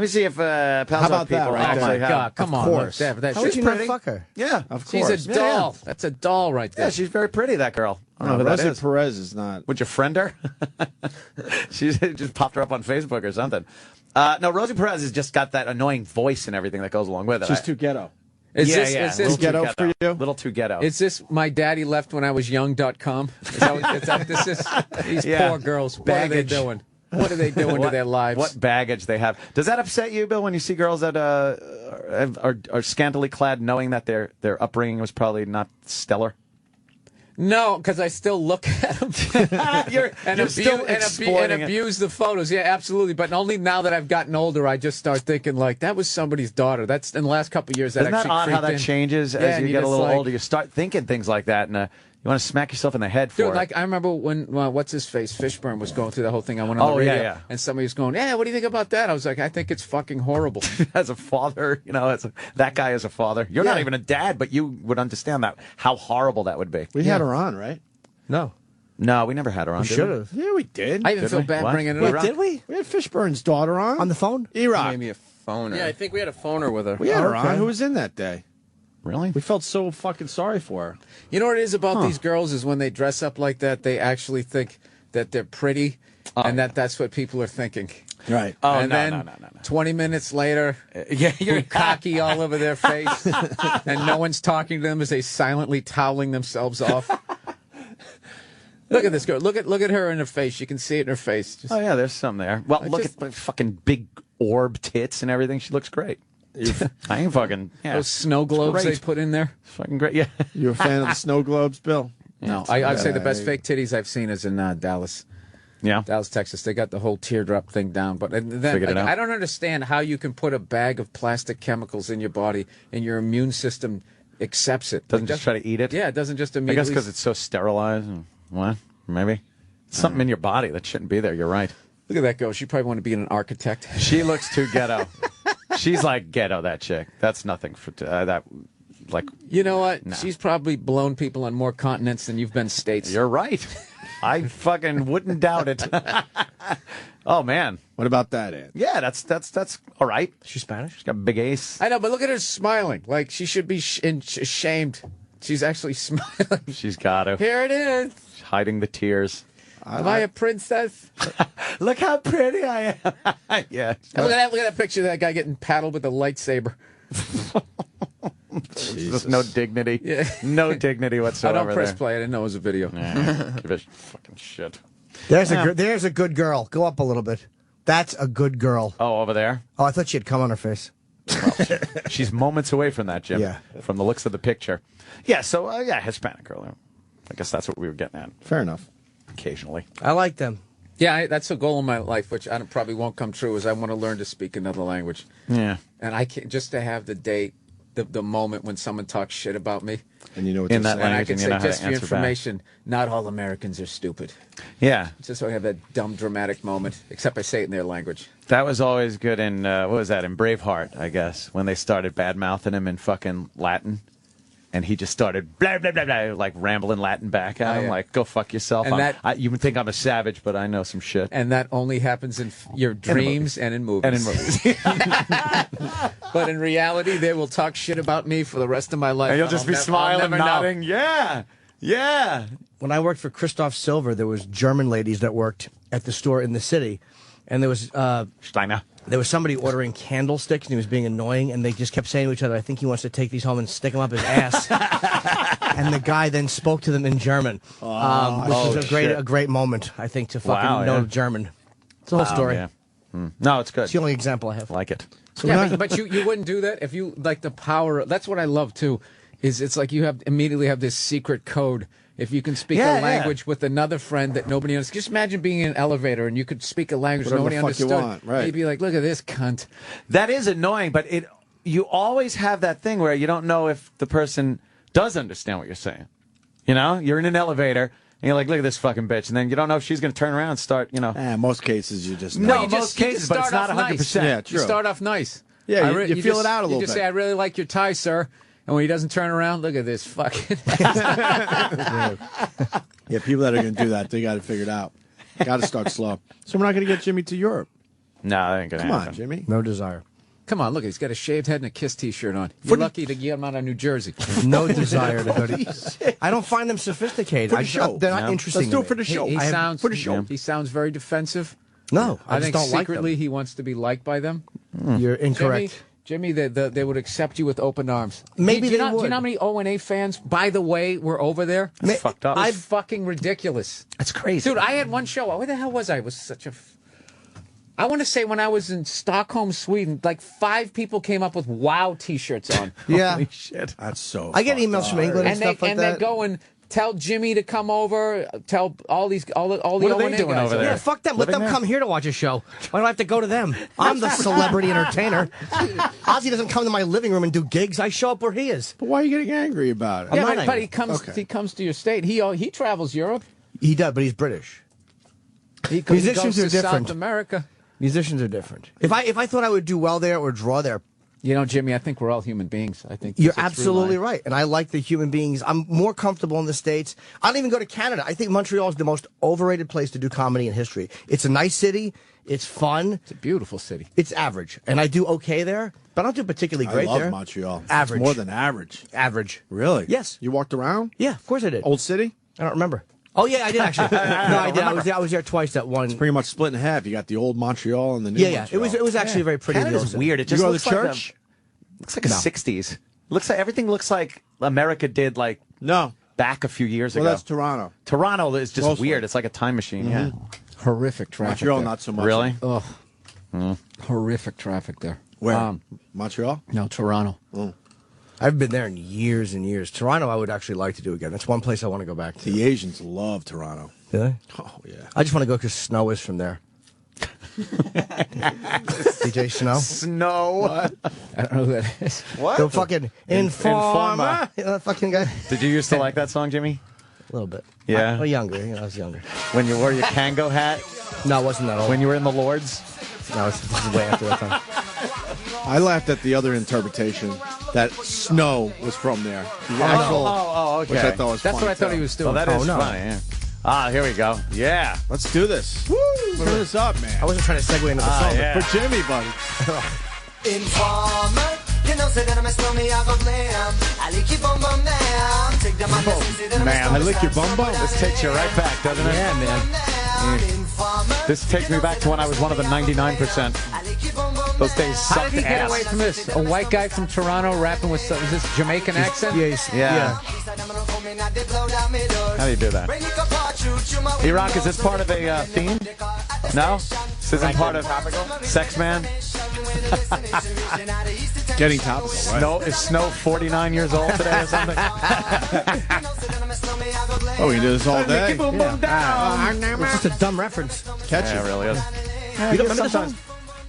me see if Pals How about people that, right Oh, there? my actually have. God. Come Of on. course. Look, that, How would she's you pretty. not fuck her? Yeah, Of She's course. a doll. That's a doll right there. Yeah, she's very pretty. That girl. I don't No, know who that Rosie is. Perez is not. Would you friend her? She's just popped her up on Facebook or something. No, Rosie Perez has just got that annoying voice and everything that goes along with it. She's too ghetto. Is yeah, this, yeah. Is Little this, too ghetto for you? Little too ghetto. is this my daddy left when I was young.com? Is that what this is? These Yeah. poor girls. What Baggage. are they doing? What are they doing to their lives? What baggage they have? Does that upset you, Bill, when you see girls that are scantily clad, knowing that their upbringing was probably not stellar? No, because I still look at them You're still and exploiting it. abuse the photos. Yeah, absolutely. But only now that I've gotten older, I just start thinking like that was somebody's daughter. That's in the last couple of years. That Isn't that actually odd how creeped that in. changes Yeah, as and you you get a just little like- older? You start thinking things like that, and you want to smack yourself in the head for Dude, it. like I remember when what's his face Fishburne was going through the whole thing. I went on Oh, the yeah, radio, yeah. and somebody was going, "Yeah, what do you think about that?" I was like, "I think it's fucking horrible." As a father, that guy is a father. You're not even a dad, but you would understand that how horrible that would be. We had her on, right? No. No, we never had her on. We did should have. Yeah, we did. I even Did feel we? bad What? bringing it Wait, up. Did we? We had Fishburne's daughter on. On the phone? E-Rock. Maybe a phoner. Yeah, I think we had a phoner with her. We had her Okay. on. Who was in that day? Really? We felt so fucking sorry for her. You know what it is about these girls is when they dress up like that, they actually think that they're pretty, and that's what people are thinking. Right. Oh, and no, then no. 20 minutes later, Yeah, you're cocky all over their face, and no one's talking to them as they silently toweling themselves off. Look at this girl. Look at her in her face. You can see it in her face. Just, Oh yeah, there's some there. Well, look at the fucking big orb tits and everything. She looks great. I ain't fucking those snow globes they great. put in there. It's fucking great. Yeah. You a fan of the snow globes, Bill? No, I'd say the best fake titties I've seen is in Dallas. Yeah. Dallas, Texas. They got the whole teardrop thing down. But then Figured it out. I don't understand how you can put a bag of plastic chemicals in your body and your immune system accepts it. Doesn't just try to eat it. Yeah, it doesn't just I immediately. guess because it's so sterilized. And, what? Maybe. Something in your body that shouldn't be there. You're right. Look at that girl. She probably want to be an architect. She looks too ghetto. She's like ghetto, that chick. That's nothing for that. Like, You know what? No. She's probably blown people on more continents than you've been states. you're right. I fucking wouldn't doubt it. Oh man. What about that, Ed? Yeah, that's all right. She's Spanish? She's got a big ace. I know, but look at her smiling. Like she should be ashamed. She's actually smiling. She's got to. Here it is. Hiding the tears. Am I a princess? Look how pretty I am. Yeah. Look at that picture of that guy getting paddled with a lightsaber. There's no dignity. Yeah. No dignity I whatsoever. don't press there. play. I didn't know it was a video. Yeah, give a fucking shit. There's a good girl. Go up a little bit. That's a good girl. Oh, over there? Oh, I thought she had cum on her face. She's moments away from that, Jim. Yeah. From the looks of the picture. Yeah, so, Hispanic girl. I guess that's what we were getting at Fair enough. occasionally. I like them. Yeah, that's a goal in my life, which probably won't come true, is I want to learn to speak another language. Yeah. And I can't, just to have the date, the moment when someone talks shit about me. And you know what In to that say. And I language, can and you say, know how to just for your answer back. information, not all Americans are stupid. Yeah. Just so I have that dumb, dramatic moment, except I say it in their language. That was always good in, what was that, in Braveheart, I guess, when they started bad-mouthing him in fucking Latin. And he just started blah, blah, blah, blah, like rambling Latin back at him, yeah. like, go fuck yourself. And You would think I'm a savage, but I know some shit. And that only happens in your dreams and in movies. And in movies. But in reality, they will talk shit about me for the rest of my life. And you'll just be I'll smiling, never know. nodding. Yeah. Yeah. When I worked for Christoph Silver, there was German ladies that worked at the store in the city, and there was Steiner. somebody ordering candlesticks, and he was being annoying, and they just kept saying to each other, "I think he wants to take these home and stick them up his ass." And the guy then spoke to them in German, which was a great moment, I think, to fucking know German. It's a whole story. Yeah. No, it's good. It's the only example I have. Like it. Yeah, but you wouldn't do that if you like the power. That's what I love too. Is it's like you immediately have this secret code. If you can speak a language with another friend that nobody understands. Just imagine being in an elevator and you could speak a language Whatever nobody the fuck you understood. want, right. You'd be like, look at this cunt. That is annoying, but you always have that thing where you don't know if the person does understand what you're saying. You know, you're in an elevator, and you're like, look at this fucking bitch, and then you don't know if she's going to turn around and start, you know. Most cases you just No, know. most cases, but it's not 100%. Yeah, true. You start off nice. Yeah, you feel it out a little bit. You just bit. say, I really like your tie, sir. And when he doesn't turn around, look at this fucking Yeah, people that are going to do that, they got it figured out. Got to start slow. So we're not going to get Jimmy to Europe. No, that ain't going to happen. Come on, Jimmy. No desire. Come on, look, he's got a shaved head and a Kiss T-shirt on. You're lucky to get him out of New Jersey. No desire to go to. I don't find them sophisticated. They're not interesting. Let's do to it for me. the show. He sounds for the show. He sounds very defensive. No, I, I just think don't like secretly he wants to be liked by them. them. You're incorrect. Jimmy, they would accept you with open arms. Maybe do you they know, would. Do you know how many O&A fans, by the way, were over there? That's fucked up. It's fucking ridiculous. That's crazy. Dude, I had one show. Where the hell was I? It was such a... I want to say when I was in Stockholm, Sweden, like 5 people came up with WOW T-shirts on. Yeah. Holy shit. That's so I get fucked emails up. from England and, And stuff like that. they go and tell Jimmy to come over, tell all the What are O&A they doing guys over there? Yeah, fuck them. Let Living them there? come here to watch a show. Why do I have to go to them? I'm the celebrity entertainer. Ozzy doesn't come to my living room and do gigs. I show up where he is. But why are you getting angry about it? I'm Yeah, not but angry. he comes. Okay. He comes to your state. He travels Europe. He does, but he's British. He Musicians goes are to different. South America. Musicians are different. If I thought I would do well there or draw there, You know, Jimmy, I think we're all human beings. I think you're that's a true absolutely line. right. And I like the human beings. I'm more comfortable in the States. I don't even go to Canada. I think Montreal is the most overrated place to do comedy in history. It's a nice city. It's fun. It's a beautiful city. It's average. And I do okay there, but I don't do particularly I great love there. Montreal. Average. It's more than average. Average. Really? Yes. You walked around? Yeah, of course I did. Old City? I don't remember. Oh, yeah, I did actually. No, I did. I was there twice that one. Pretty much split in half. You got the old Montreal and the new Yeah, yeah. Montreal. It was actually very pretty. Canada's weird. It You just go to looks the church? looks like a 60s. Looks like everything looks like America did like No. back a few years Well, ago. that's Toronto. Toronto is just Mostly. weird. It's like a time machine. Yeah. Horrific traffic. Montreal, there. not so much. Really? Ugh. Horrific traffic there. Where? Montreal? No, Toronto. I've been there in years and years. Toronto, I would actually like to do again. That's one place I want to go back to. The Asians love Toronto. Really? Oh, yeah. I just want to go because Snow is from there. DJ Snow. Snow. I don't know who that is. What? The fucking Informer. You know that fucking guy? Did you used to like that song, Jimmy? A little bit. Yeah. I was younger. I was younger. When you wore your Kango hat? No, it wasn't that old. When you were in the Lords? No, this is way after that time. I laughed at the other interpretation that Snow was from there. The actual, okay. which I thought was That's funny, what I thought too. he was doing. Oh, that is no. funny. Yeah. Ah, here we go. Yeah. Let's do this. Woo! Turn this up, man. I wasn't trying to segue into the song. yeah. For Jimmy, buddy. Informer, you know, say that I'm a snowman, I go glam. I lick your bum bum down. Take them on the Man, I lick your bum bum. This takes you right back, doesn't it? Yeah, man. This takes me back to when I was one of the 99%. Those days How sucked did he get ass. away from this? A white guy from Toronto rapping with some, is this Jamaican accent? Yeah, Yeah. How do you do that? E-Rock, is this part of a theme? No? This isn't part of Sex Man? Getting topical, right? Snow, is Snow 49 years old today or something? Oh, we can do this all day. Boom, boom, down. It's just a dumb reference. Catch Yeah, it it. really is. You don't remember the song?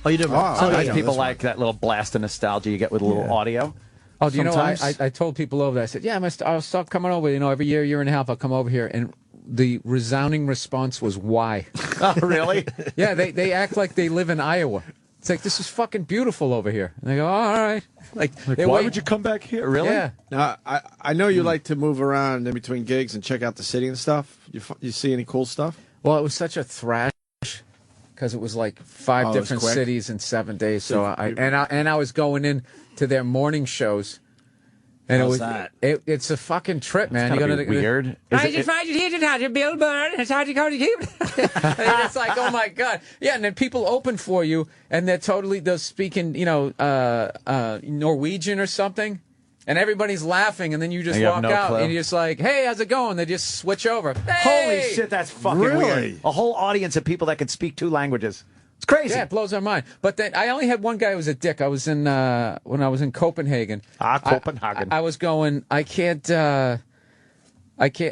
Oh, you did. Oh, Sometimes yeah, people this like that little blast of nostalgia you get with a little audio. Oh, do you know, Sometimes. I told people over there, I said, yeah, I'll start coming over, every year and a half, I'll come over here. And the resounding response was, why? Oh, really? Yeah, they act like they live in Iowa. It's like, this is fucking beautiful over here. And they go, oh, all right. Like Why would you come back here? Really? Yeah. Now, I know you like to move around in between gigs and check out the city and stuff. You see any cool stuff? Well, it was such a thrash because it was like 5 it was different quick? cities in 7 days. So I was going in to their morning shows. And How's it was that? It's a fucking trip, man. It's You gotta be weird. I just find it here to touch Bill Burr. It's hard to go to keep. And it's like, oh my god, yeah. And then people open for you, and they're speaking, Norwegian or something, and everybody's laughing, and then you just And you have walk no out, clue. and you're just like, hey, how's it going? They just switch over. Holy Hey! shit, that's fucking Really? weird. A whole audience of people that can speak 2 languages. It's crazy. Yeah, it blows our mind. But then I only had one guy who was a dick. I was in when I was in Copenhagen. Copenhagen. I was going. I can't. I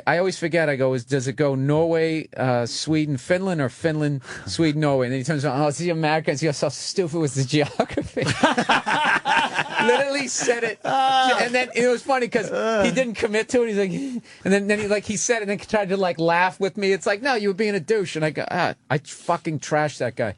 always forget. I go. Does it go Norway, Sweden, Finland, or Finland, Sweden, Norway? And then he turns around. Oh, it's the Americans. You're so stupid with the geography. Literally said it, and then it was funny because he didn't commit to it. He's like, and then he said it, and then tried to laugh with me. It's like, no, you were being a douche, and I go, I fucking trashed that guy.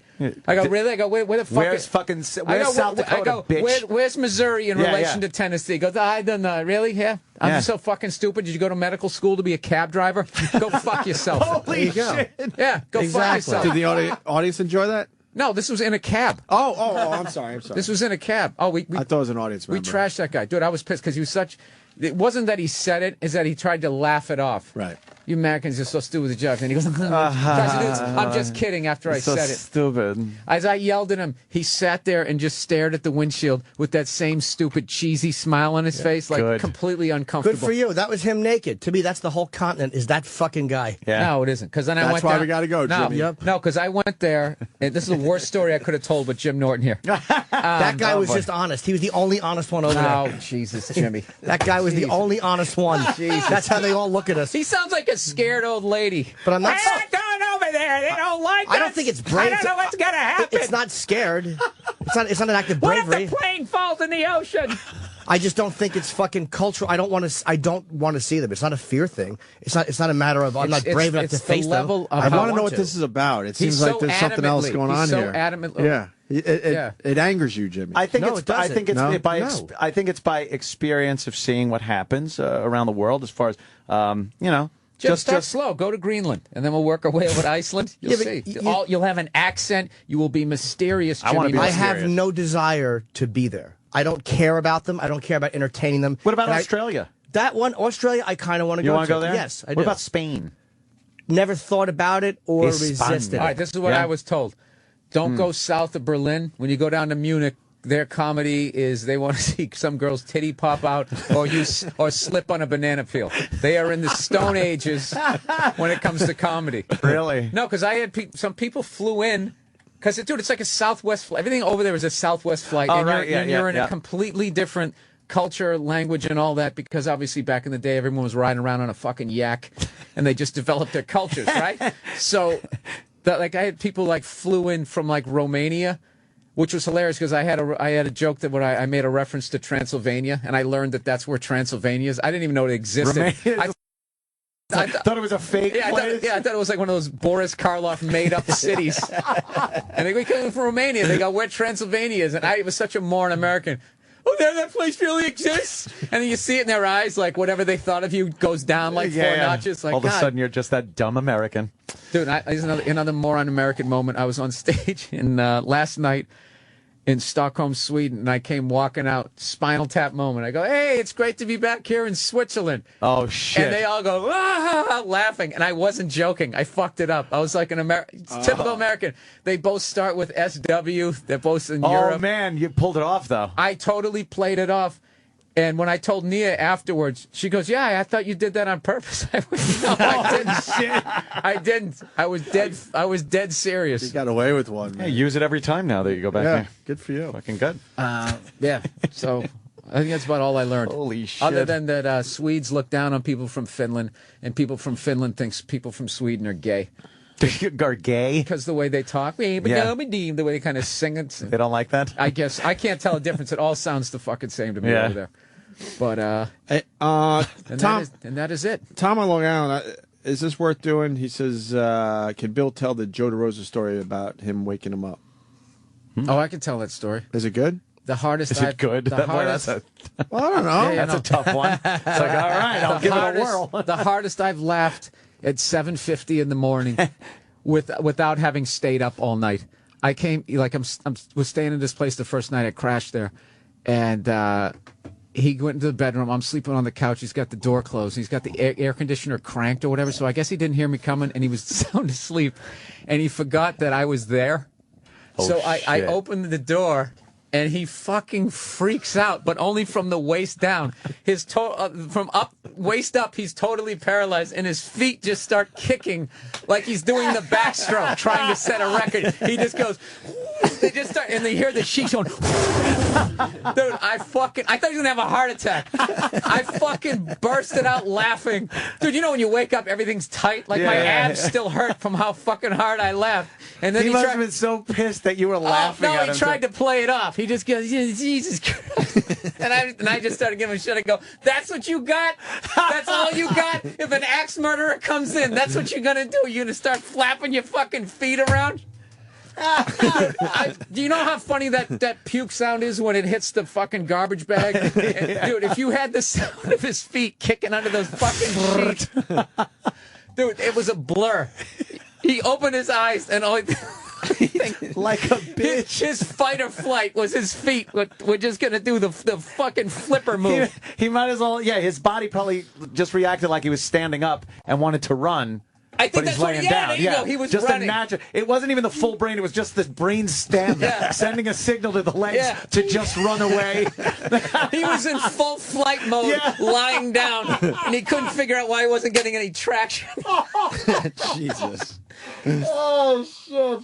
I go, really? I go, where the fuck? Where's South Dakota, bitch? Where's Missouri in relation to Tennessee? He goes, I don't know. Really? Yeah. I'm so fucking stupid. Did you go to medical school to be a cab driver? Go fuck yourself. Holy shit. Yeah, go fuck yourself. Did the audience enjoy that? No, this was in a cab. Oh, I'm sorry. This was in a cab. Oh, we I thought it was an audience member. We trashed that guy. Dude, I was pissed because he was such... It wasn't that he said it, it's that he tried to laugh it off. Right. You Americans are so stupid with the joke. And he goes, I'm just kidding after I said it. Stupid. As I yelled at him, he sat there and just stared at the windshield with that same stupid, cheesy smile on his face, like completely uncomfortable. Good for you. That was him naked. To me, that's the whole continent, is that fucking guy. Yeah. No, it isn't. Because then I went That's why down, we got to go, Jimmy. No, because I went there, and this is the worst story I could have told with Jim Norton here. That guy was just honest. He was the only honest one over there. Oh, Jesus, Jimmy. That guy was the only honest one. That's how they all look at us. He sounds like a scared old lady. But I'm not... They're not going over there. They don't like us. I don't think it's brave. I don't know what's going to happen. It's not scared. It's not an act of bravery. What if the plane falls in the ocean? I just don't think it's fucking cultural. I don't want to see them. It's not a fear thing. It's not a matter of I'm not brave enough to face them. I want to know what this is about. It seems like there's something else going on here. Adamantly. Yeah. It angers you, Jimmy. I think it's by experience of seeing what happens around the world as far as Just start slow. Go to Greenland, and then we'll work our way over to Iceland. You'll see. You'll have an accent. You will be mysterious, Jimmy. I want to be mysterious. I have no desire to be there. I don't care about them. I don't care about entertaining them. What about Australia? That one, Australia, I kind of want to go to. You want to go there? Yes, I do. What about Spain? Never thought about it or resisted it. All right, this is what I was told. Don't go south of Berlin. When you go down to Munich, their comedy is they want to see some girl's titty pop out or slip on a banana peel. They are in the Stone Ages when it comes to comedy. Really? No, because I had some people flew in. Because, dude, it's like a Southwest flight. Everything over there is a Southwest flight. Oh, and right. you're in a completely different culture, language, and all that. Because, obviously, back in the day, everyone was riding around on a fucking yak. And they just developed their cultures, right? So, I had people, flew in from, Romania, which was hilarious because I had a joke that I made a reference to Transylvania. And I learned that that's where Transylvania is. I didn't even know it existed. I thought it was a fake place? I thought it was like one of those Boris Karloff made-up cities. And they came from Romania. They go, where Transylvania is. And I was such a moron American. Oh, that place really exists? And then you see it in their eyes, like whatever they thought of you goes down four notches. Like, all of a sudden, you're just that dumb American. Dude, there's another moron American moment. I was on stage last night in Stockholm, Sweden, and I came walking out, Spinal Tap moment. I go, hey, it's great to be back here in Switzerland. Oh, shit. And they all go, laughing. And I wasn't joking. I fucked it up. I was like typical American. They both start with SW. They're both in Europe. Oh, man, you pulled it off, though. I totally played it off. And when I told Nia afterwards, she goes, yeah, I thought you did that on purpose. I went, no, I didn't. Shit. I didn't. I was dead serious. You got away with one, man. Hey, use it every time now that you go back there. Good for you. Fucking good. Yeah. So I think that's about all I learned. Holy shit. Other than that, Swedes look down on people from Finland, and people from Finland thinks people from Sweden are gay. Are gay? Because the way they talk, the way they kind of sing it. They don't like that? I guess. I can't tell a difference. It all sounds the fucking same to me over there. But, Tom, that is it. Tom on Long Island, is this worth doing? He says, can Bill tell the Joe DeRosa story about him waking him up? Oh, I can tell that story. Is it good? The hardest. Is it good? The hardest. Well, I don't know. That's a tough one. It's like, all right, I'll give it a whirl. The hardest I've laughed at 7:50 in the morning without having stayed up all night. I came, was staying in this place the first night I crashed there, and he went into the bedroom. I'm sleeping on the couch. He's got the door closed. He's got the air conditioner cranked or whatever. So I guess he didn't hear me coming, and he was sound asleep, and he forgot that I was there. So I opened the door, and he fucking freaks out, but only from the waist down. His from waist up, he's totally paralyzed, and his feet just start kicking like he's doing the backstroke, trying to set a record. He just goes. They just start, and they hear the sheets going. Dude, I thought he was going to have a heart attack. I fucking bursted out laughing. Dude, you know when you wake up, everything's tight? Like my abs still hurt from how fucking hard I laughed. And then he must have been so pissed that you were laughing at him. No, he tried to play it off. He just goes, Jesus Christ. and I just started giving him shit. I go, that's what you got? That's all you got? If an axe murderer comes in, that's what you're going to do? You're going to start flapping your fucking feet around? Do you know how funny that puke sound is when it hits the fucking garbage bag? Dude, if you had the sound of his feet kicking under those fucking sheets. Dude, it was a blur. He opened his eyes and only like a bitch. His fight or flight was his feet. We're just going to do the fucking flipper move. He might as well, his body probably just reacted like he was standing up and wanted to run. I think that's what down. he was just running. A natural. It wasn't even the full brain. It was just the brain sending a signal to the legs to just run away. He was in full flight mode, lying down, and he couldn't figure out why he wasn't getting any traction. Jesus. Oh, shit.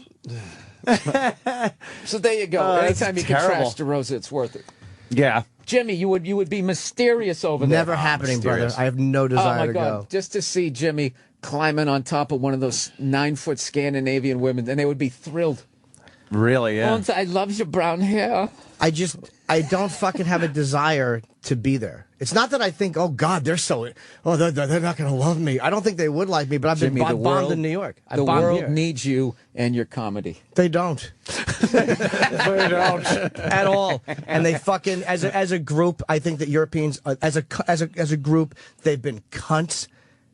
So there you go. Anytime you can trash DeRosa, it's worth it. Yeah. Jimmy, you would be mysterious over there. Never happening, brother. I have no desire to go. Just to see Jimmy climbing on top of one of those 9-foot Scandinavian women, and they would be thrilled. Really, yeah. I love your brown hair. I don't fucking have a desire to be there. It's not that I think, oh God, they're not going to love me. I don't think they would like me, but I've been bombed in New York. The world needs you and your comedy. They don't. They don't at all. And they fucking as a group, I think that Europeans as a group, they've been cunts.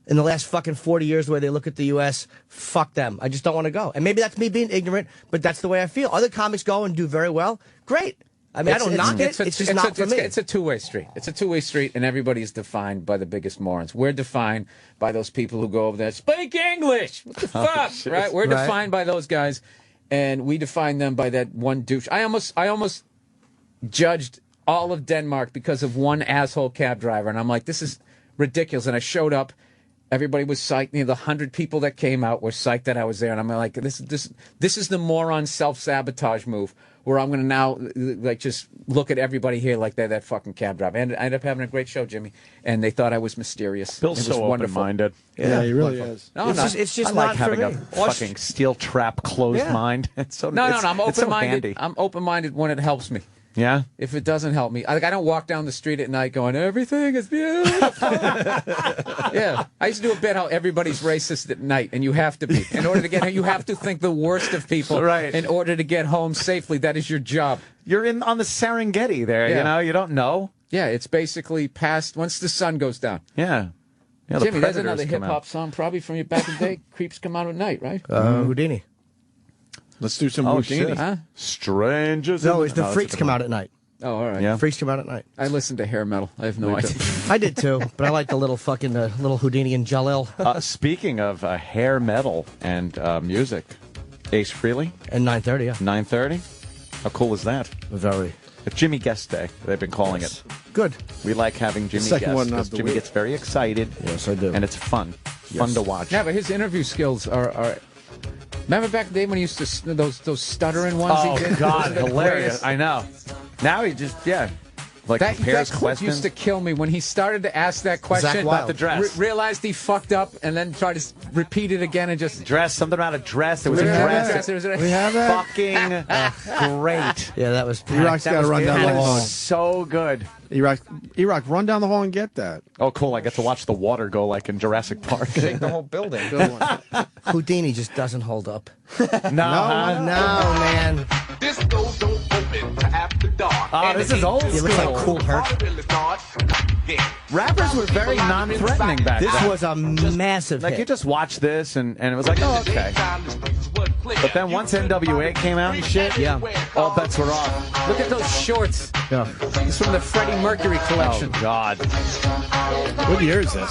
In the last fucking 40 years, the way they look at the U.S., fuck them. I just don't want to go. And maybe that's me being ignorant, but that's the way I feel. Other comics go and do very well. Great. I mean, I don't knock it. It's just not for me. It's a two-way street. It's a two-way street, and everybody's defined by the biggest morons. We're defined by those people who go over there, speak English. What the fuck, right? We're defined by those guys, and we define them by that one douche. I almost judged all of Denmark because of one asshole cab driver, and I'm like, this is ridiculous. And I showed up. Everybody was psyched. The 100 people that came out were psyched that I was there. And I'm like, this is the moron self-sabotage move where I'm going to now like just look at everybody here like they're that fucking cab driver. And I ended up having a great show, Jimmy. And they thought I was mysterious. Bill's so open-minded. Yeah, he really is. No, it's just I like not having for a me. fucking steel trap closed mind. It's so, no, I'm open-minded. So I'm open-minded when it helps me. Yeah? If it doesn't help me. I don't walk down the street at night going, everything is beautiful. Yeah. I used to do a bit how everybody's racist at night, and you have to be. In order to get you have to think the worst of people in order to get home safely. That is your job. You're on the Serengeti there, you don't know. Yeah, it's basically past once the sun goes down. Yeah. Jimmy, that's another hip-hop song probably from your back in the day. Creeps come out at night, right? Houdini. Let's do some Houdini. Huh? Strangers. No, it's the Freaks come out at night. Oh, all right. Yeah. Freaks come out at night. I listen to hair metal. I have no idea. I did too, but I like the little fucking little Houdini and Jalil. Speaking of hair metal and music, Ace Frehley And 9:30, yeah. 9:30. How cool is that? Very. It's Jimmy Guest Day. They've been calling it. Good. We like having Jimmy second guest one because of the Jimmy week. gets very excited. Yes, I do. And it's fun. Fun to watch. Yeah, but his interview skills are remember back in the day when he used to those stuttering ones Oh, he did? God, Those were the hilarious. greatest. I know. Now he just, like That compares clip questions. used to kill me when he started to ask that question Zach about the dress. realized he fucked up and then tried to repeat it again and just Dress, something about a dress. It was We a have dress. that. We have that. Fucking great. Yeah, that was E-Rock's got to run down the That hall. was so good. E-Rock, run down the hall and get that. Oh, cool. I get to watch the water go like in Jurassic Park. Shake the whole building. Houdini just doesn't hold up. No, huh? No, man. Disco don't open till after dark. Oh, this is old He looks like school. Cool Herc. Rappers were very non-threatening back This then. was a massive Like, you hit. just watch this, and it was like, oh, okay. But then once NWA came out and shit, all bets were off. look at those shorts. Yeah. It's from the Freddie Mercury collection. Oh, God. What year is this?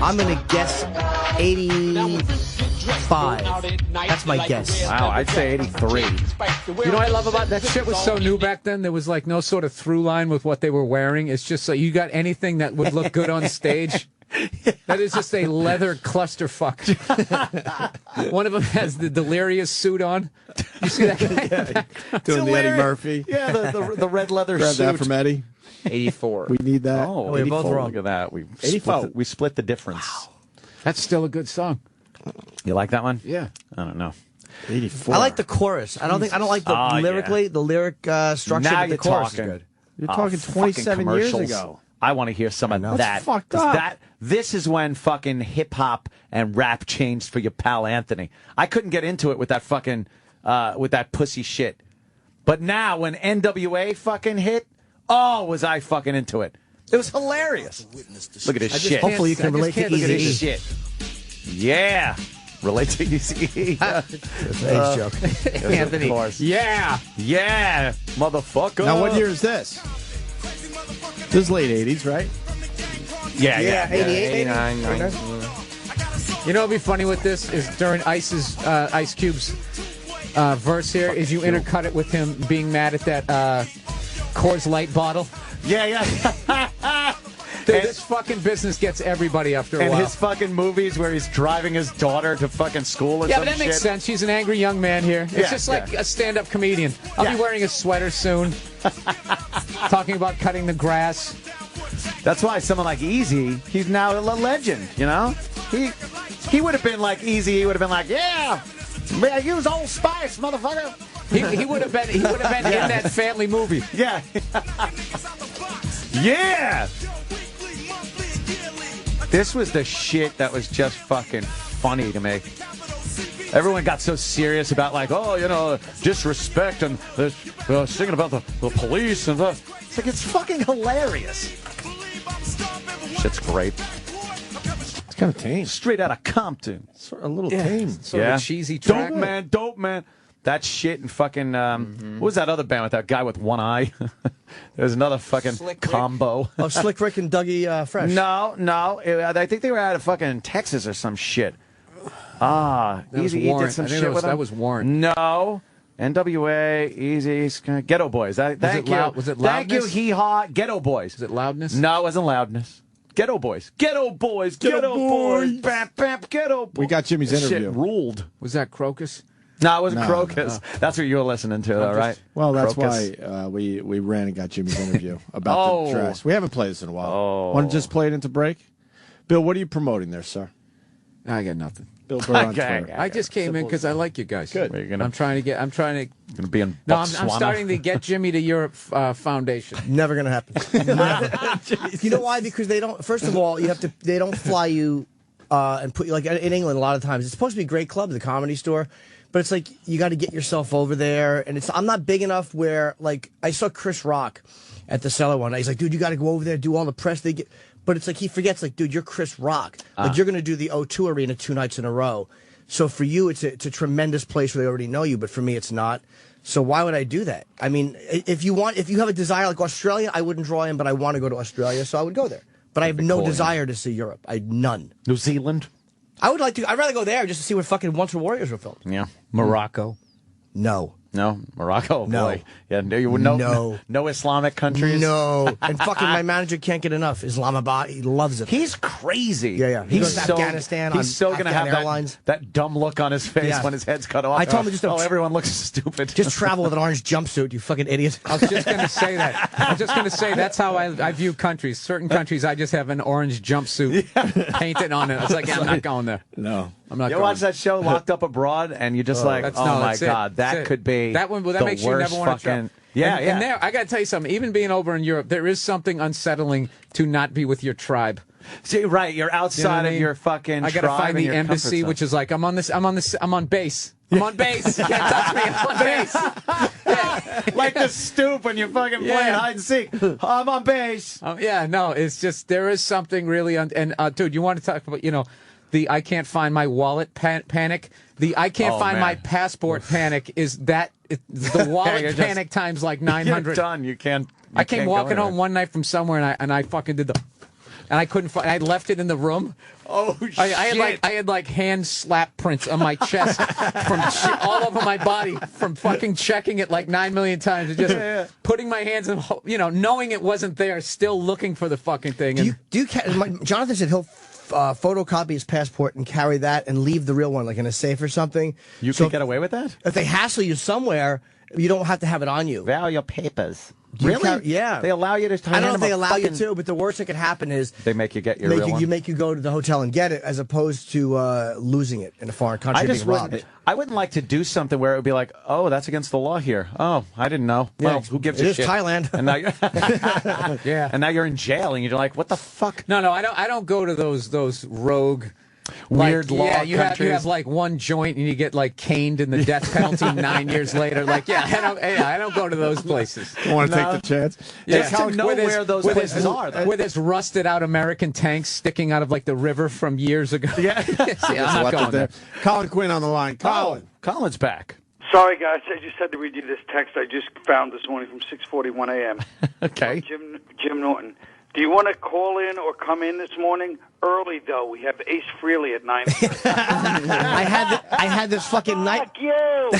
I'm going to guess 85. That's my guess. Wow, I'd say 83. You know what I love about that shit was so new back then? There was like no sort of through line with what they were wearing. It's just like you got anything that would look good on stage. That is just a leather clusterfuck. One of them has the Delirious suit on. You see that guy? Doing the Eddie Murphy. Yeah, the red leather Grab suit. that from Eddie. 84. We need that. Oh, we're both 84. wrong. Look at that. We 84. we split the difference. That's still a good song. You like that one? Yeah. I don't know. 84. I like the chorus. I don't like the lyrically, the lyric structure, Now but the you're chorus talking. is good. You're talking fucking 27 years commercials. ago. I want to hear some of that. That's fucked 'Cause up. This is when fucking hip hop and rap changed for your pal Anthony. I couldn't get into it with that fucking with that pussy shit. But now when NWA fucking hit, was I fucking into it? It was hilarious. Look at this shit. Hopefully you can relate to Look at this Easy. shit. Yeah. Relate to Easy. That's an age joke. Anthony. Of course. Yeah. Yeah, motherfucker. Now, what year is this? This is late 80s, right? Yeah, 88, 89, 90. You know what'd be funny with this is during Ice Cube's verse here is you intercut it with him being mad at that Coors Light bottle. Yeah. Dude, this fucking business gets everybody after a And while. his fucking movies where he's driving his daughter to fucking school or Yeah, some but that makes shit. sense. He's an angry young man here. It's Yeah, just like yeah. a stand-up comedian. I'll be wearing a sweater soon. Talking about cutting the grass. That's why someone like Easy, he's now a legend, you know? He would have been like Easy, he would have been like, yeah, use Old Spice, motherfucker. He would have been in that family movie. Yeah. Yeah. This was the shit that was just fucking funny to me. Everyone got so serious about like, disrespect and singing about the police and the. It's like, it's fucking hilarious. Shit's great. It's kind of tame. Straight out of Compton. Sort of a little tame. Sort of a cheesy track. Dope man. That shit and fucking, what was that other band with that guy with one eye? There's another fucking combo. Oh, Slick Rick and Dougie Fresh. No. I think they were out of fucking Texas or some shit. Easy E did some shit with them. That was Warren. No. NWA, Easy, Ghetto Boys. Thank you. Was it Thank you, Loudness? Hee Haw, Ghetto Boys. Is it Loudness? No, it wasn't Loudness. Ghetto Boys. Ghetto Boys. Ghetto Boys. Bam, bam, Ghetto Boys. We got Jimmy's interview. Shit ruled. Was that Crocus? No, it wasn't Crocus. That's what you were listening to, though, right? Well, that's Crocus. why we ran and got Jimmy's interview about the dress. We haven't played this in a while. Want to just play it into break? Bill, what are you promoting there, sir? I got nothing. Bill Burr on Twitter. I just came in because I like you guys. Good. I'm trying to Gonna be in No, I'm Botswana. starting the Get Jimmy to Europe Foundation. Never gonna happen. You know why? Because they don't. First of all, they don't fly you and put you like in England. A lot of times, it's supposed to be a great club, the Comedy Store, but it's like you got to get yourself over there, and I'm not big enough where like I saw Chris Rock at the Cellar one night. He's like, dude, you got to go over there, do all the press they get. But it's like he forgets, like, dude, you're Chris Rock. Like, you're going to do the O2 Arena 2 nights in a row. So for you, it's a tremendous place where they already know you, but for me, it's not. So why would I do that? I mean, if you have a desire like Australia, I wouldn't draw in, but I want to go to Australia, so I would go there. But I have no desire to see Europe. None. New Zealand? I'd rather go there just to see where fucking Once Were Warriors were filmed. Yeah. Morocco. No. No, Morocco. No. Boy. Yeah, no Islamic countries. No. And fucking my manager can't get enough. Islamabad, he loves it. He's crazy. Yeah. He goes to so, Afghanistan. He's so going to have Airlines. that dumb look on his face Yeah. when his head's cut off. I told him just to- everyone looks stupid. Just travel with an orange jumpsuit, you fucking idiot. I was just going to say that. I was just going to say that's how I view countries. Certain countries, I just have an orange jumpsuit painted on it. I was like, I'm not going there. No. I'm not You going. watch that show, Locked Up Abroad, and you're just like, my that's it. God, That's that it. could be that one. That the makes you worst never want to fucking. travel. Yeah, and, yeah. And there, I got to tell you something. Even being over in Europe, there is something unsettling to not be with your tribe. See, right, you're outside of your fucking. I got to tribe find and the your comfort embassy, zone. which is like I'm on base. I'm on base. You can't touch me. I'm on base. like the stoop when you're fucking playing hide and seek. I'm on base. Yeah, no, it's just there is something really. Dude, you want to talk about the I can't find my wallet panic. The I can't find my passport panic is that the wallet panic times like 900. You're done. You can't. I came walking home one night from somewhere and I fucking did and I couldn't find. I left it in the room. Oh shit! I had like hand slap prints on my chest from all over my body from fucking checking it like 9 million times and just putting my hands in, knowing it wasn't there, still looking for the fucking thing. Jonathan said he'll photocopy his passport and carry that and leave the real one, like in a safe or something. You can get away with that? If they hassle you somewhere, you don't have to have it on you. Value papers. Really? Yeah. They allow you to. I don't know if they allow you to, but the worst that could happen is they make you get your real one. You make you go to the hotel and get it, as opposed to losing it in a foreign country. I wouldn't like to do something where it would be like, oh, that's against the law here. Oh, I didn't know. Yeah, well, who gives it a is shit? Thailand. And now you're yeah. And now you're in jail, and you're like, what the fuck? No, I don't go to those rogue. Weird law yeah, you countries. have like one joint and you get like caned in the death penalty 9 years later. Like, I don't go to those places. Don't want to take the chance. Just to know where those places are. With this rusted out American tanks sticking out of like the river from years ago. Yeah, I'm not going there. Colin Quinn on the line. Colin. Colin's back. Sorry, guys. I just had to read you this text I just found this morning from 6:41 a.m. Okay. Jim Norton. Do you want to call in or come in this morning? Early, though. We have Ace Frehley at 9. I had this fucking night. Fuck you!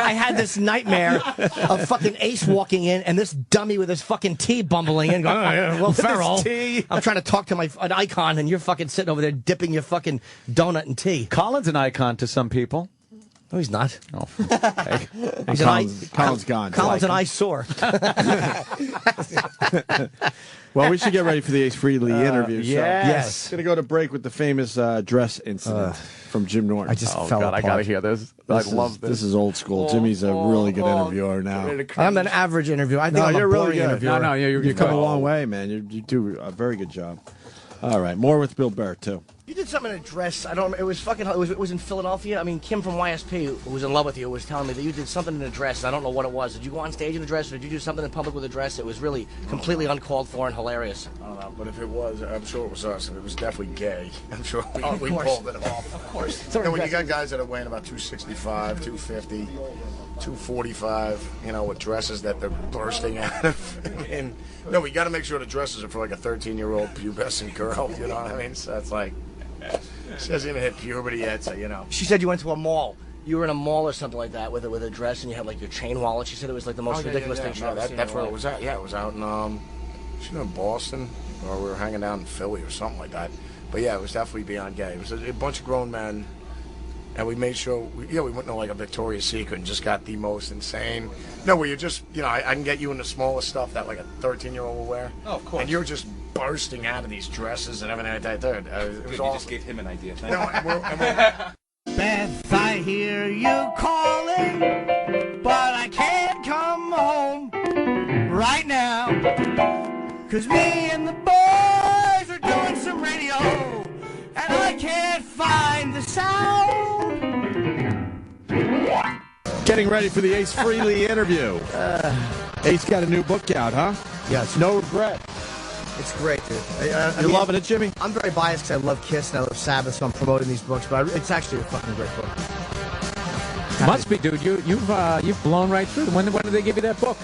I had this nightmare of fucking Ace walking in and this dummy with his fucking tea bumbling in, going, oh, yeah, well, Ferrell. I'm trying to talk to an icon, and you're fucking sitting over there dipping your fucking donut in tea. Colin's an icon to some people. No, he's not. Oh, okay. Colin's gone. Colin's an eyesore. Well, we should get ready for the Ace Frehley interview. Yes. Going to go to break with the famous dress incident from Jim Norton. I just fell apart. I got to hear this. I love this. This is old school. Jimmy's a really good interviewer now. I'm an average interviewer. I think I'm you're a really boring good. interviewer. No, You've come a long way, man. You do a very good job. All right, more with Bill Burr too. You did something in a dress. I don't. It was fucking. It was in Philadelphia. I mean, Kim from YSP, who was in love with you, was telling me that you did something in a dress. I don't know what it was. Did you go on stage in a dress, or did you do something in public with a dress? It was really completely uncalled for and hilarious. I don't know, but if it was, I'm sure it was us, and it was definitely gay. I'm sure we course. pulled it off. Of course. So when you got guys that are weighing about 265, 250, 245, with dresses that they're bursting out of. And no, we got to make sure the dresses are for like a 13-year-old pubescent girl. You know what I mean? So it's like, she hasn't even hit puberty yet, so She said you went to a mall. You were in a mall or something like that with a dress, and you had like your chain wallet. She said it was like the most ridiculous thing she'd ever seen. That's where it was at. Yeah, it was out in she was in Boston, or we were hanging out in Philly or something like that. But yeah, it was definitely beyond gay. It was a bunch of grown men. And we made sure, we went to like a Victoria's Secret and just got the most insane. No, where you just, I can get you in the smallest stuff that like a 13-year-old will wear. Oh, of course. And you're just bursting out of these dresses and everything like that. Dude, it was You awesome. just gave him an idea. No, and we're Beth, I hear you calling, but I can't come home right now. 'Cause me and the boys are doing some radio, and I can't find the sound. Getting ready for the Ace Frehley interview. Ace got a new book out, huh? Yes. No regret. It's great, dude. You're loving it, Jimmy? I'm very biased because I love Kiss and I love Sabbath, so I'm promoting these books. But it's actually a fucking great book. Must be, dude. You've blown right through. When did they give you that book?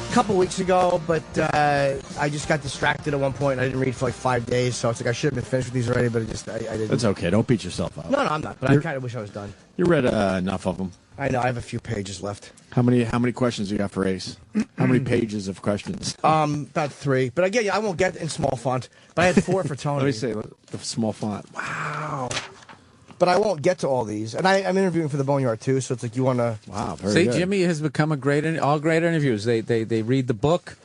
A couple weeks ago, but I just got distracted at one point. I didn't read for like 5 days, so it's like I should have been finished with these already, but I didn't. It's okay. Don't beat yourself up. No, I'm not. But I kind of wish I was done. You read enough of them. I know. I have a few pages left. How many questions do you got for Ace? How many pages of questions? About 3. But again, I won't get in small font. But I had 4 for Tony. Let me see the small font. Wow. But I won't get to all these. And I'm interviewing for the Boneyard too, so it's like you want to. Wow, very See, good. Jimmy has become a great interviews. They read the book.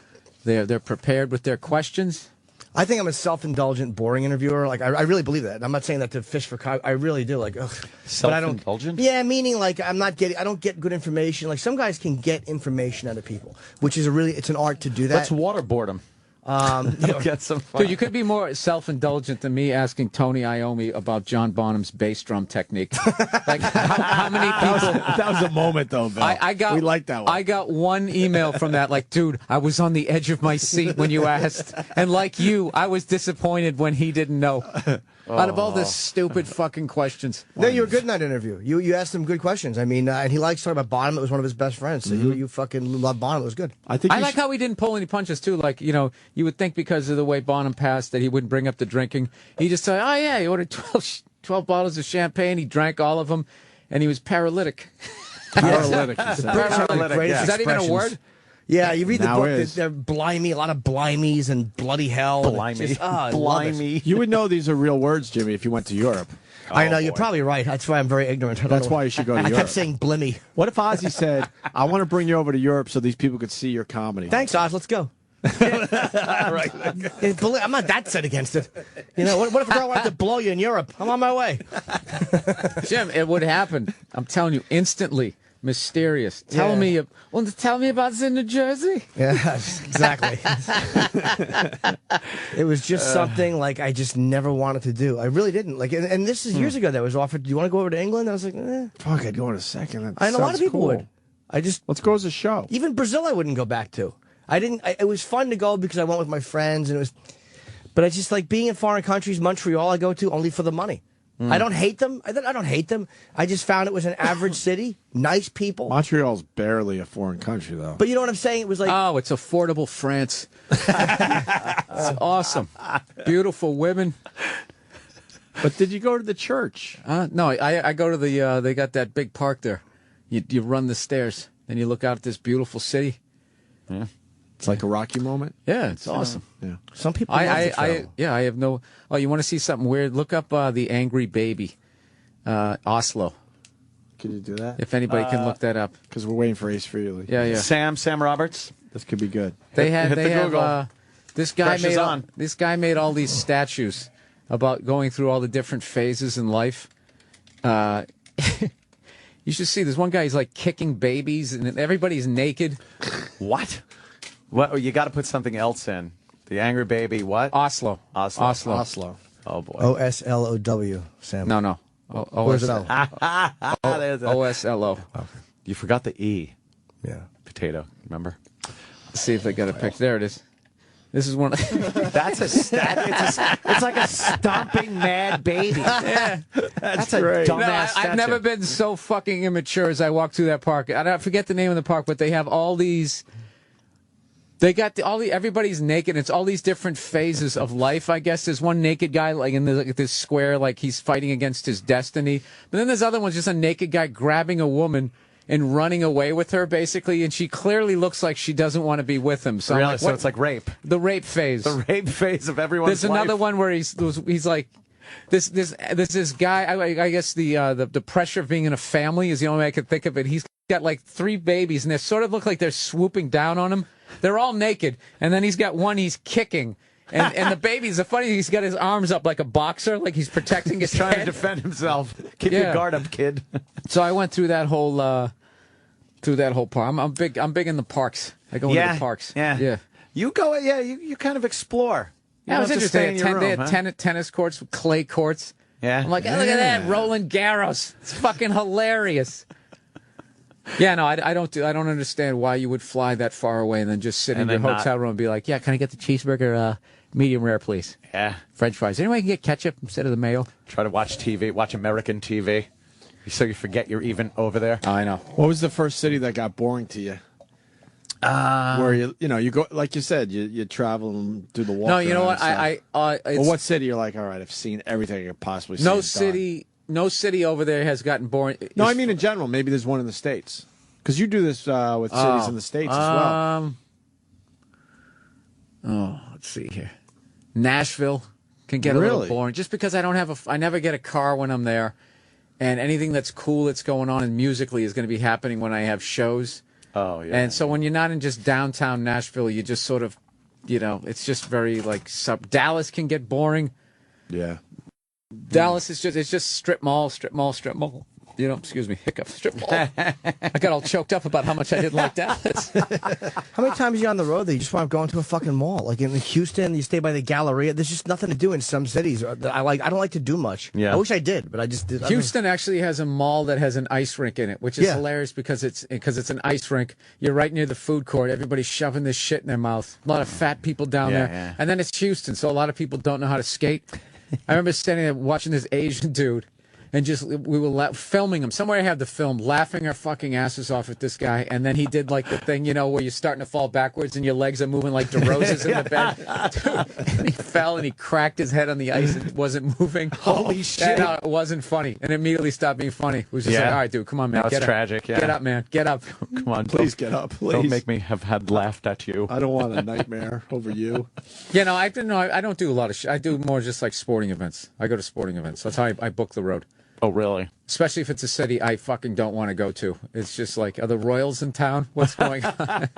They're prepared with their questions. I think I'm a self-indulgent, boring interviewer. Like I really believe that. I'm not saying that to fish for. I really do. Like, ugh. Self-indulgent? Yeah, meaning like I don't get good information. Like some guys can get information out of people, which is it's an art to do that. Let's waterboard them. Get some fun. Dude, you could be more self-indulgent than me asking Tony Iommi about John Bonham's bass drum technique. Like, how many people... That was a moment, though, Bill. We like that one. I got one email from that, like, dude, I was on the edge of my seat when you asked. And like you, I was disappointed when he didn't know. Out of all the stupid fucking questions. No, you were good in that interview. You asked him good questions. I mean, and he likes talking about Bonham. It was one of his best friends. So you fucking love Bonham. It was good. I like how he didn't pull any punches, too. Like, you would think because of the way Bonham passed that he wouldn't bring up the drinking. He just said, oh, yeah, he ordered 12 bottles of champagne. He drank all of them, and he was paralytic. Paralytic. Paralytic. Is that even a word? Yeah, you read the Now book. is. They're blimey, a lot of blimeys and bloody hell. Blimey. I love it. Blimey. You would know these are real words, Jimmy, if you went to Europe. I know, you're probably right. That's why I'm very ignorant. I don't That's know. why you should go to I Europe. kept saying blimmy. What if Ozzy said, I want to bring you over to Europe so these people could see your comedy? Thanks, Oz. Let's go. Right. I'm not that set against it. You know, what if a girl wanted to blow you in Europe? I'm on my way. Jim, it would happen. I'm telling you, instantly. Mysterious. Tell me about this in New Jersey. Yeah, exactly. It was just something like I just never wanted to do. I really didn't. Like, and this is years ago that was offered. Do you want to go over to England? I was like, Fuck, I'd go in a second. That I know a lot of sounds people cool. would. Let's go as a show. Even Brazil, I wouldn't go back to. It was fun to go because I went with my friends, and it was. But I just like being in foreign countries. Montreal, I go to only for the money. I don't hate them. I don't hate them. I just found it was an average city, nice people. Montreal's barely a foreign country, though. But you know what I'm saying? It was like, Oh, it's affordable France. It's awesome. Beautiful women. But did you go to the church? No, I go to the, they got that big park there. You run the stairs, then you look out at this beautiful city. Yeah. It's like a Rocky moment? Yeah, it's awesome. Yeah. Some people love to travel. I have no... Oh, you want to see something weird? Look up The Angry Baby, Oslo. Could you do that? If anybody can look that up. Because we're waiting for Ace Frehley. Yeah. Sam Roberts. This could be good. They have Google. this guy Pressure's made on. this guy made all these statues about going through all the different phases in life. You should see. There's one guy. He's like kicking babies, and everybody's naked. What? What? You got to put something else in. The Angry Baby. What? Oslo. Oh boy. OSLOW, Sam. No. Where's it O? OSLO. You forgot the E. Yeah. Potato. Remember? Let's see if they got a picture. There it is. This is one. That's a stat. It's like a stomping mad baby. Yeah. That's great. a dumbass statue. I've never been so fucking immature as I walk through that park. I forget the name of the park, but they have all these. They got everybody's naked. It's all these different phases of life. I guess there's one naked guy like in this square, like he's fighting against his destiny. But then there's other ones, just a naked guy grabbing a woman and running away with her, basically. And she clearly looks like she doesn't want to be with him. So, Really? So it's like rape. The rape phase. The rape phase of everyone's There's life. another one where he's like. This guy. I guess the pressure of being in a family is the only way I could think of it. He's got like 3 babies, and they sort of look like they're swooping down on him. They're all naked, and then he's got one he's kicking, and the baby's the funny thing. He's got his arms up like a boxer, like he's protecting his trying head. to defend himself. Keep your guard up, kid. So I went through that whole park. I'm big in the parks. I go into the parks. Yeah. You go. Yeah. You kind of explore. You Yeah, it was don't just stay in interesting. your They room, had huh? tennis courts, clay courts. Yeah. I'm like, oh, look at that, Roland Garros. It's fucking hilarious. Yeah, no, I don't understand why you would fly that far away and then just sit in your hotel room and be like, yeah, can I get the cheeseburger medium rare, please? Yeah. French fries. Anybody can get ketchup instead of the mayo? Try to watch TV, watch American TV, so you forget you're even over there. Oh, I know. What was the first city that got boring to you? Where you go, like you said, you travel and do the walk. No, you know what? Well, what city you're like, all right, I've seen everything I could possibly see. No city over there has gotten boring. No, I mean in general. Maybe there's one in the States. Because you do this with cities in the States as well. Let's see here. Nashville can get a little boring just because I never get a car when I'm there, and anything that's cool that's going on and musically is going to be happening when I have shows. Oh yeah. And so when you're not in just downtown Nashville, you just sort of, it's just very like Dallas can get boring. Yeah. Dallas is just strip mall. Excuse me, hiccup, strip mall. I got all choked up about how much I didn't like Dallas. How many times are you on the road that you just want to go into a fucking mall? Like in Houston, you stay by the Galleria. There's just nothing to do in some cities. I don't like to do much. Yeah. I wish I did, but I just did. Houston actually has a mall that has an ice rink in it, which is hilarious because it's an ice rink. You're right near the food court. Everybody's shoving this shit in their mouth. A lot of fat people down there. Yeah. And then it's Houston, so a lot of people don't know how to skate. I remember standing there watching this Asian dude, and just we were filming him. Somewhere I have the film, laughing our fucking asses off at this guy, and then he did like the thing, you know, where you're starting to fall backwards and your legs are moving like DeRozes in the bed. Dude, and he fell and he cracked his head on the ice and wasn't moving. Holy shit! No, it wasn't funny, and it immediately stopped being funny. It was just like, all right, dude, come on, man, That's get tragic. up. Yeah. Get up, man, get up. Come on, Please get up. Please. Don't make me have had laughed at you. I don't want a nightmare over you. Yeah, no, I don't do a lot of I do more just like sporting events. I go to sporting events. That's how I book the road. Oh, really? Especially if it's a city I fucking don't want to go to. It's just like, are the Royals in town? What's going on?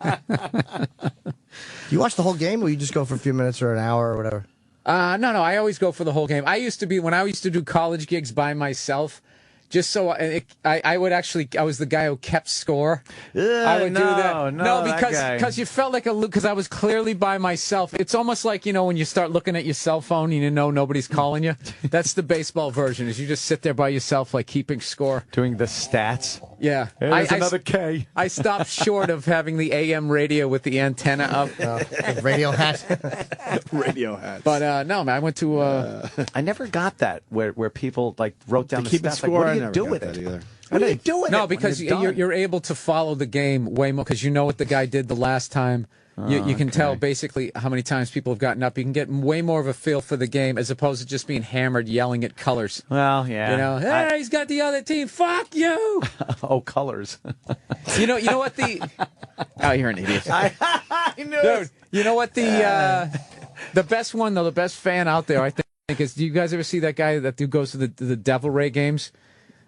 You watch the whole game, or you just go for a few minutes or an hour or whatever? No, I always go for the whole game. When I used to do college gigs by myself, just so I would actually, I was the guy who kept score. I would do that. No, because you felt like because I was clearly by myself. It's almost like, you know, when you start looking at your cell phone and you know nobody's calling you. That's the baseball version, is you just sit there by yourself, like keeping score. Doing the stats. Yeah. There's another K. I stopped short of having the AM radio with the antenna up. Radio hat. Radio hats. But no, man, I went to. I never got that where people like wrote down the keep it stats. score. Like, what do you do with it? Either. What do you do with it? No, because you're able to follow the game way more because you know what the guy did the last time. You can tell basically how many times people have gotten up. You can get way more of a feel for the game as opposed to just being hammered, yelling at colors. Well, yeah. You know, hey, he's got the other team. Fuck you. Oh, colors. You know what the. Oh, you're an idiot. I knew Dude, you know what the best one though, the best fan out there, I think is. Do you guys ever see that guy who goes to the Devil Ray games?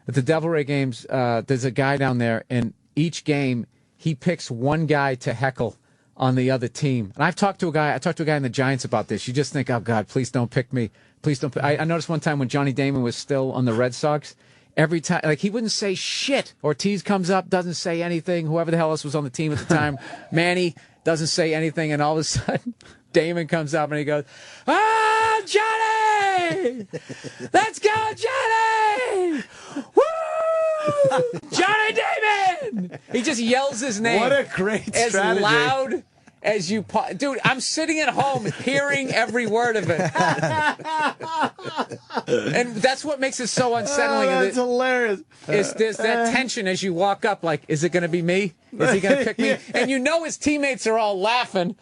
At the Devil Ray games, there's a guy down there, and each game he picks one guy to heckle on the other team. And I talked to a guy in the Giants about this. You just think, oh God, please don't pick me. Please don't. I noticed one time when Johnny Damon was still on the Red Sox, every time, like, he wouldn't say shit. Ortiz comes up, doesn't say anything. Whoever the hell else was on the team at the time, Manny doesn't say anything, and all of a sudden, Damon comes up and he goes, "Ah, Johnny! Let's go, Johnny! Woo! Johnny Damon!" He just yells his name. What a great strategy. As loud as you... Dude, I'm sitting at home hearing every word of it. And that's what makes it so unsettling. That's hilarious. There's that tension as you walk up, like, is it going to be me? Is he going to pick me? And you know his teammates are all laughing.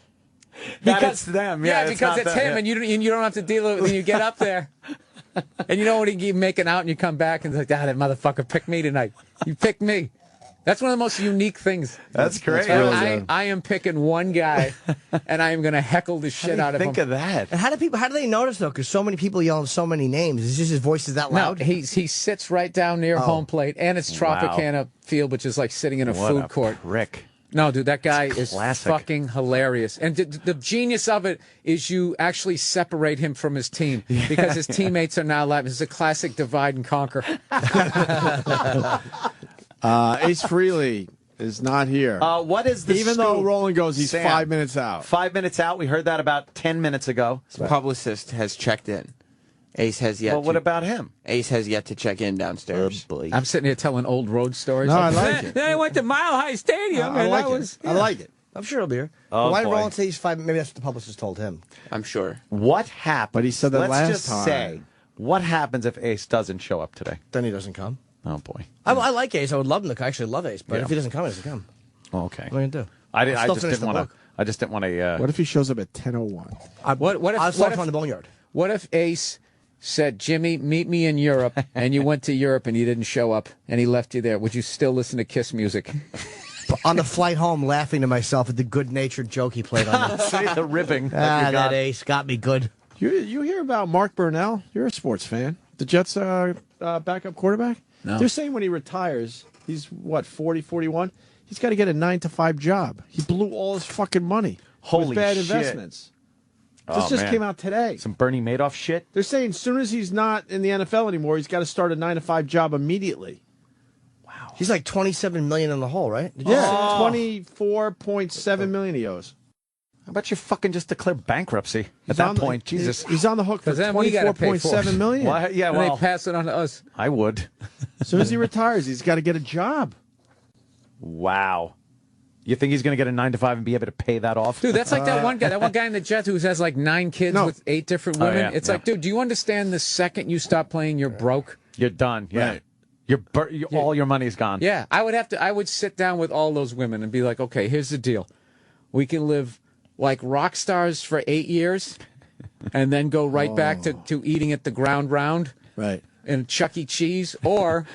Because it's them. Yeah, because it's him, and you don't have to deal with it when you get up there. And you know when you make it out and you come back and it's like, that motherfucker picked me tonight. You picked me. That's one of the most unique things. That's great. I am picking one guy, and I am going to heckle the shit out of him. Think of that. And how do they notice though? Because so many people yell so many names. Is just his voice is that loud? No, he sits right down near home plate, and it's Tropicana Field, which is like sitting in a food court. Rick. No, dude, that guy is fucking hilarious. And the genius of it is you actually separate him from his team because his teammates are now laughing. It's a classic divide and conquer. Ace Frehley is not here. What is the Even though Roland goes, he's Sam. 5 minutes out. 5 minutes out. We heard that about 10 minutes ago. His publicist has checked in. Ace has yet. Well, what about him? Ace has yet to check in downstairs. I'm sitting here telling old road stories. No, I like it. Then I went to Mile High Stadium. I and like that it. was, I like it. I'm sure he'll be here. Oh, Why did boy. Roland say he's 5? Maybe that's what the publicist told him. I'm sure. What happens? But he said that Let's last just time. say, what happens if Ace doesn't show up today? Then he doesn't come. Oh, boy. I like Ace. I would love him to. I actually love Ace. But if he doesn't come, he doesn't come. Oh, okay. What are you going to do? I I'll just finish didn't the want to. book. I just didn't want to. What if he shows up at 10:01? What if I'll start from the boneyard. What if Ace said, "Jimmy, meet me in Europe," and you went to Europe and you didn't show up, and he left you there? Would you still listen to Kiss music? On the flight home, laughing to myself at the good-natured joke he played on me. See the ribbing. that you got. That Ace got me good. You hear about Mark Burnell? You're a sports fan. The Jets' backup quarterback? No. They're saying when he retires, he's, 40, 41? He's got to get a 9-to-5 job. He blew all his fucking money Holy with bad shit. investments. Oh, This just man. came out today. Some Bernie Madoff shit. They're saying as soon as he's not in the NFL anymore, he's got to start a 9-to-5 job immediately. He's like $27 million in the hole, right? Did you Yeah, say? $24.7 million he owes. How about you fucking just declare bankruptcy at He's that on the- point? Jesus. He's on the hook for 'Cause then we gotta pay for it. $24.7 million. Well, yeah, And well, they pass it on to us. I would. As soon as he retires, he's got to get a job. Wow. You think he's going to get a 9-to-5 and be able to pay that off? Dude, that's like that one guy in the Jets who has like 9 kids No. with 8 different Oh, women. yeah, It's yeah. like, dude, do you understand the second you stop playing, you're broke? You're done. Yeah. Right. All your money's gone. Yeah, I would sit down with all those women and be like, okay, here's the deal. We can live like rock stars for 8 years and then go right back to eating at the ground round. Right. And Chuck E. Cheese, or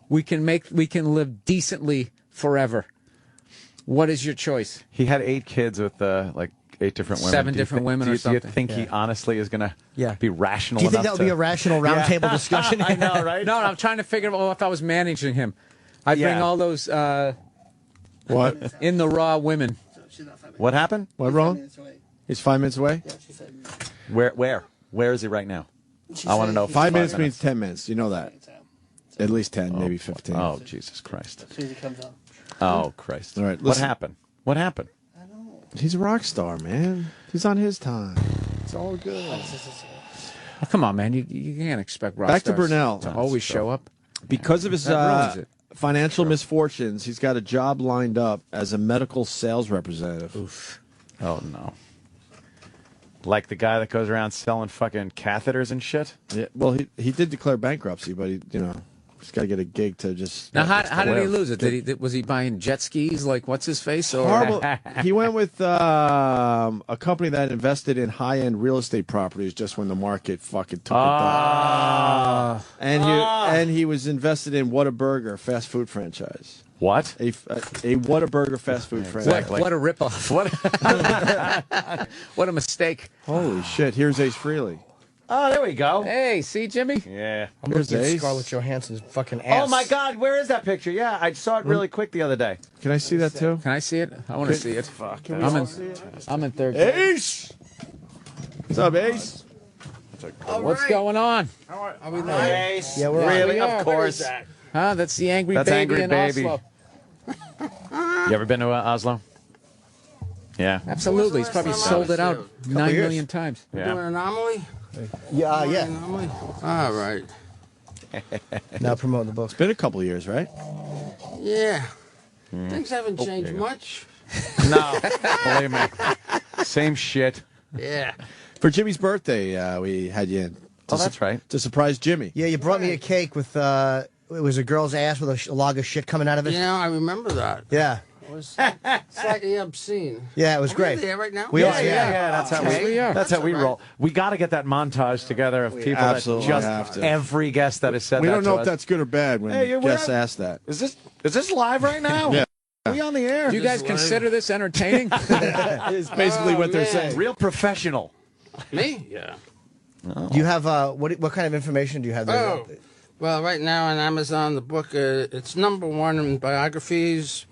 we can live decently forever. What is your choice? He had 8 kids with like 8 different women. 7 different women or something. Do you think he honestly is going to be rational Do you think enough that would be a rational roundtable discussion? I know, right? No, I'm trying to figure out if I was managing him. I'd bring all those what in the raw women. What happened? What wrong? He's 5 minutes away? Yeah, she said. Where is he right now? I want to know. 5 minutes means 10 minutes. You know that. At least 10, maybe 15. Oh, Jesus Christ. As soon as he comes out. Oh, Christ. All right. What happened? What happened? He's a rock star, man. He's on his time. It's all good. Oh, come on, man. You can't expect rock Back to stars Burnell. to always show up. Because of his That ruins it. financial misfortunes, he's got a job lined up as a medical sales representative. Oof. Oh, no. Like the guy that goes around selling fucking catheters and shit? Yeah, well, he did declare bankruptcy, but he's got to get a gig to just. Now, how did he lose it? Was he buying jet skis like what's his face? Or Horrible. He went with a company that invested in high-end real estate properties just when the market fucking took it down. And he was invested in Whataburger fast food franchise. What? A Whataburger fast food franchise. What a ripoff! What a mistake! Holy shit! Here's Ace Frehley. Oh, there we go. Hey, see, Jimmy? Yeah. I'm looking at Scarlett Johansson's fucking ass. Oh, my God. Where is that picture? Yeah, I saw it really quick the other day. Can I see that, too? Can I see it? I want to see it. Fuck. I'm in third. Ace! What's up, Ace? What's going on? Are we live? Ace. Yeah, we're really, on. of course. Huh? That's the angry That's baby Angry in Baby. Oslo. You ever been to Oslo? Yeah. Absolutely. He's probably sold it out 9 million times. Doing an anomaly? Yeah. Anomaly? All right. Now promoting the book. It's been a couple of years, right? Yeah. Things haven't changed much. No. Believe me. Same shit. Yeah. For Jimmy's birthday, we had you in. Oh, that's right. To surprise Jimmy. Yeah, you brought me a cake with, it was a girl's ass with a log of shit coming out of it. Yeah, I remember that. Yeah. It was slightly obscene. Yeah, it was Are great. we there right now? We are. Yeah, that's how that's how we roll. We got to get that montage together of people that absolutely just have to. every guest that has said We that don't know to if us. that's good or bad when Hey, we're guests at- ask that. Is this live right now? Yeah. Are we on the air? Do you guys consider this entertaining? It's basically what they're saying. Real professional. Me? Yeah. Do you have, what kind of information do you have there? Oh, well, right now on Amazon, the book, it's #1 in biographies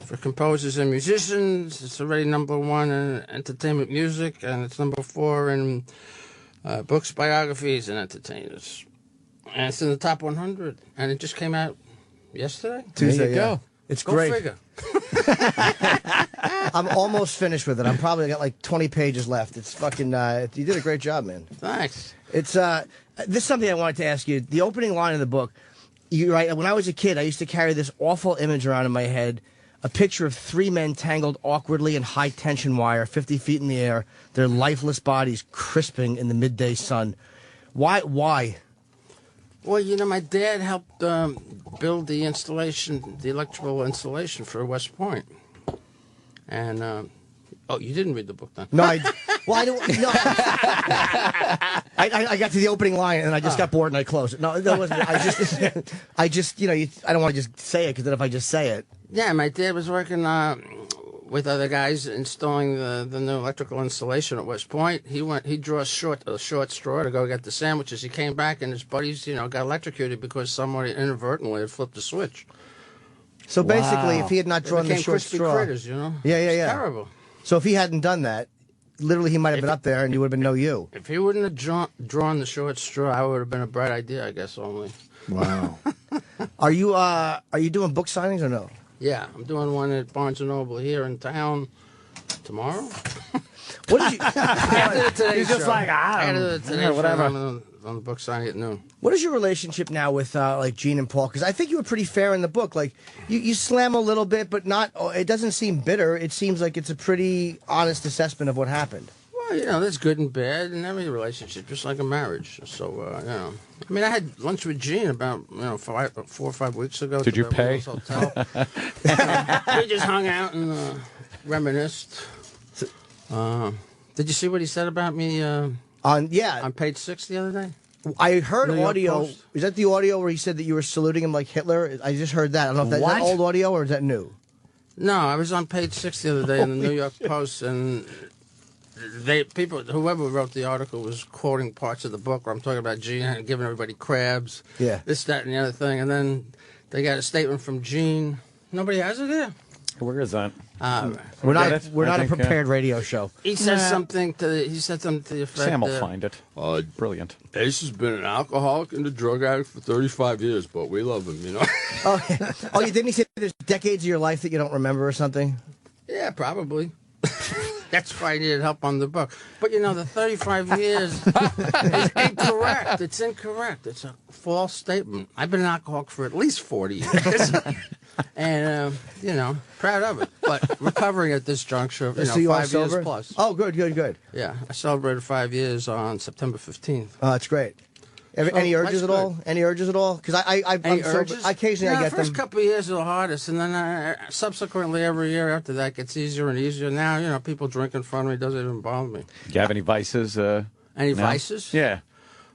for composers and musicians. It's already #1 in entertainment music, and it's #4 in books, biographies, and entertainers. And it's in the top 100, and it just came out yesterday. Tuesday, There you yeah. go. It's Go great. figure. I'm almost finished with it. I'm probably got like 20 pages left. It's fucking, you did a great job, man. Thanks. It's, this is something I wanted to ask you. The opening line of the book, you right, when I was a kid, I used to carry this awful image around in my head, a picture of 3 men tangled awkwardly in high tension wire, 50 feet in the air, their lifeless bodies crisping in the midday sun. Why? Well, my dad helped build the installation, the electrical installation for West Point. And, you didn't read the book then? No, I don't. No. I got to the opening line and I just got bored and I closed it. No, that wasn't. I just, I don't want to just say it because then if I just say it. Yeah, my dad was working with other guys installing the new electrical installation at West Point. He drew a short straw to go get the sandwiches. He came back and his buddies, got electrocuted because somebody inadvertently had flipped the switch. So basically, if he had not drawn the short crispy straw, critters, Yeah. It's terrible. So if he hadn't done that, literally he might have been up there and you would have been no you. If he wouldn't have drawn the short straw, I would have been a bright idea, I guess. Only. Wow. Are you doing book signings or no? Yeah, I'm doing one at Barnes & Noble here in town tomorrow. What did you? After the Today He's just Show. like, After the Today Show, whatever. I'm on the book signing at noon. What is your relationship now with like Gene and Paul? Because I think you were pretty fair in the book. Like you slam a little bit, but not. It doesn't seem bitter. It seems like it's a pretty honest assessment of what happened. Well, Well, there's good and bad in every relationship, just like a marriage. So, I mean, I had lunch with Gene about 4 or 5 weeks ago. Did you pay? Hotel. We just hung out and reminisced. Did you see what he said about me? On page 6 the other day. I heard New York audio. Post? Is that the audio where he said that you were saluting him like Hitler? I just heard that. I don't know if that's that old audio or is that new? No, I was on page 6 the other day in the New York Post, and whoever wrote the article was quoting parts of the book where I'm talking about Gene and giving everybody crabs, this, that, and the other thing, and then they got a statement from Gene. Nobody has it here. Where is that? We're not a prepared radio show. He said something to the effect. Sam will find it. Brilliant. Ace has been an alcoholic and a drug addict for 35 years, but we love him, Didn't he say there's decades of your life that you don't remember or something? Yeah, probably. That's why I needed help on the book. But, the 35 years is incorrect. It's incorrect. It's a false statement. I've been an alcoholic for at least 40 years. And, proud of it. But recovering at this juncture, So you are 5 sober? years plus. Oh, good. Yeah, I celebrated 5 years on September 15th. Oh, that's great. Any urges at all? Any urges at all? Because I'm sober. Occasionally I get the first them. couple of years are the hardest, and then subsequently every year after that gets easier and easier. Now, people drink in front of me doesn't even bother me. Do you have any vices? Any vices? Yeah.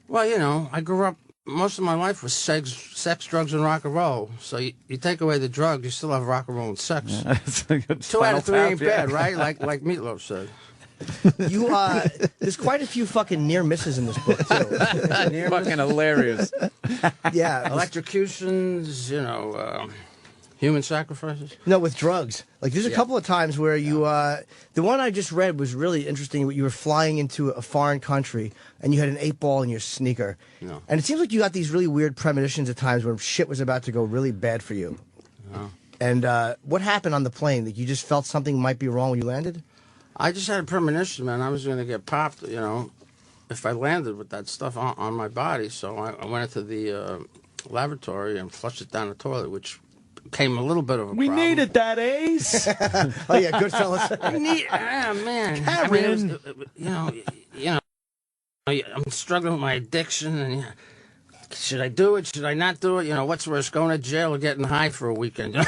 Well, I grew up, most of my life was sex, drugs, and rock and roll. So you take away the drugs, you still have rock and roll and sex. Yeah, that's a good 2 out of 3 ain't yeah. bad, right? Like Meatloaf said. There's quite a few fucking near misses in this book too. Fucking hilarious. Yeah, electrocutions. Human sacrifices. No, with drugs. Like there's a couple of times where you. The one I just read was really interesting. You were flying into a foreign country and you had an 8-ball in your sneaker. No. And it seems like you got these really weird premonitions at times where shit was about to go really bad for you. No. And what happened on the plane? That you just felt something might be wrong when you landed? I just had a premonition, man. I was going to get popped, if I landed with that stuff on my body. So I went into the lavatory and flushed it down the toilet, which became a little bit of a problem. We needed that, Ace. Oh, yeah, good fellas. Man. Karen. I'm struggling with my addiction, and should I do it? Should I not do it? What's worse, going to jail or getting high for a weekend?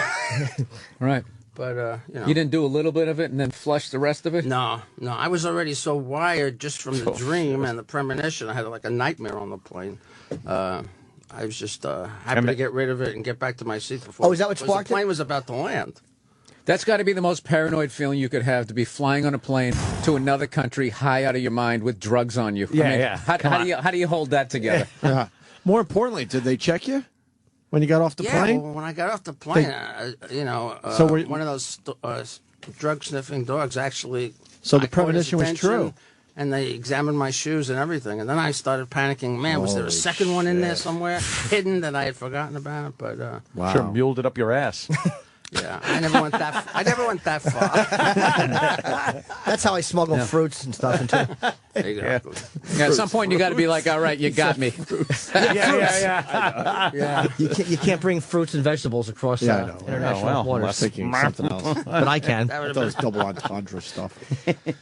Right. But, You didn't do a little bit of it and then flush the rest of it? No. I was already so wired just from the dream and the premonition. I had like a nightmare on the plane. I was just happy to get rid of it and get back to my seat before. Oh, is that what sparked the plane was about to land. That's got to be the most paranoid feeling you could have, to be flying on a plane to another country, high out of your mind, with drugs on you. Yeah, How do you hold that together? More importantly, did they check you when you got off the plane? Well, when I got off the plane, one of those drug-sniffing dogs actually... So the premonition was true. And they examined my shoes and everything. And then I started panicking. Man, was there a second one in there somewhere hidden that I had forgotten about? But wow. Sure muled it up your ass. Yeah, I never went that far. That's how I smuggle fruits and stuff into. Exactly. Yeah, at some point you got to be like, all right, you got me. Yeah. You can't bring fruits and vegetables across international waters. I was thinking something else, but I can. I thought it was double entendre stuff.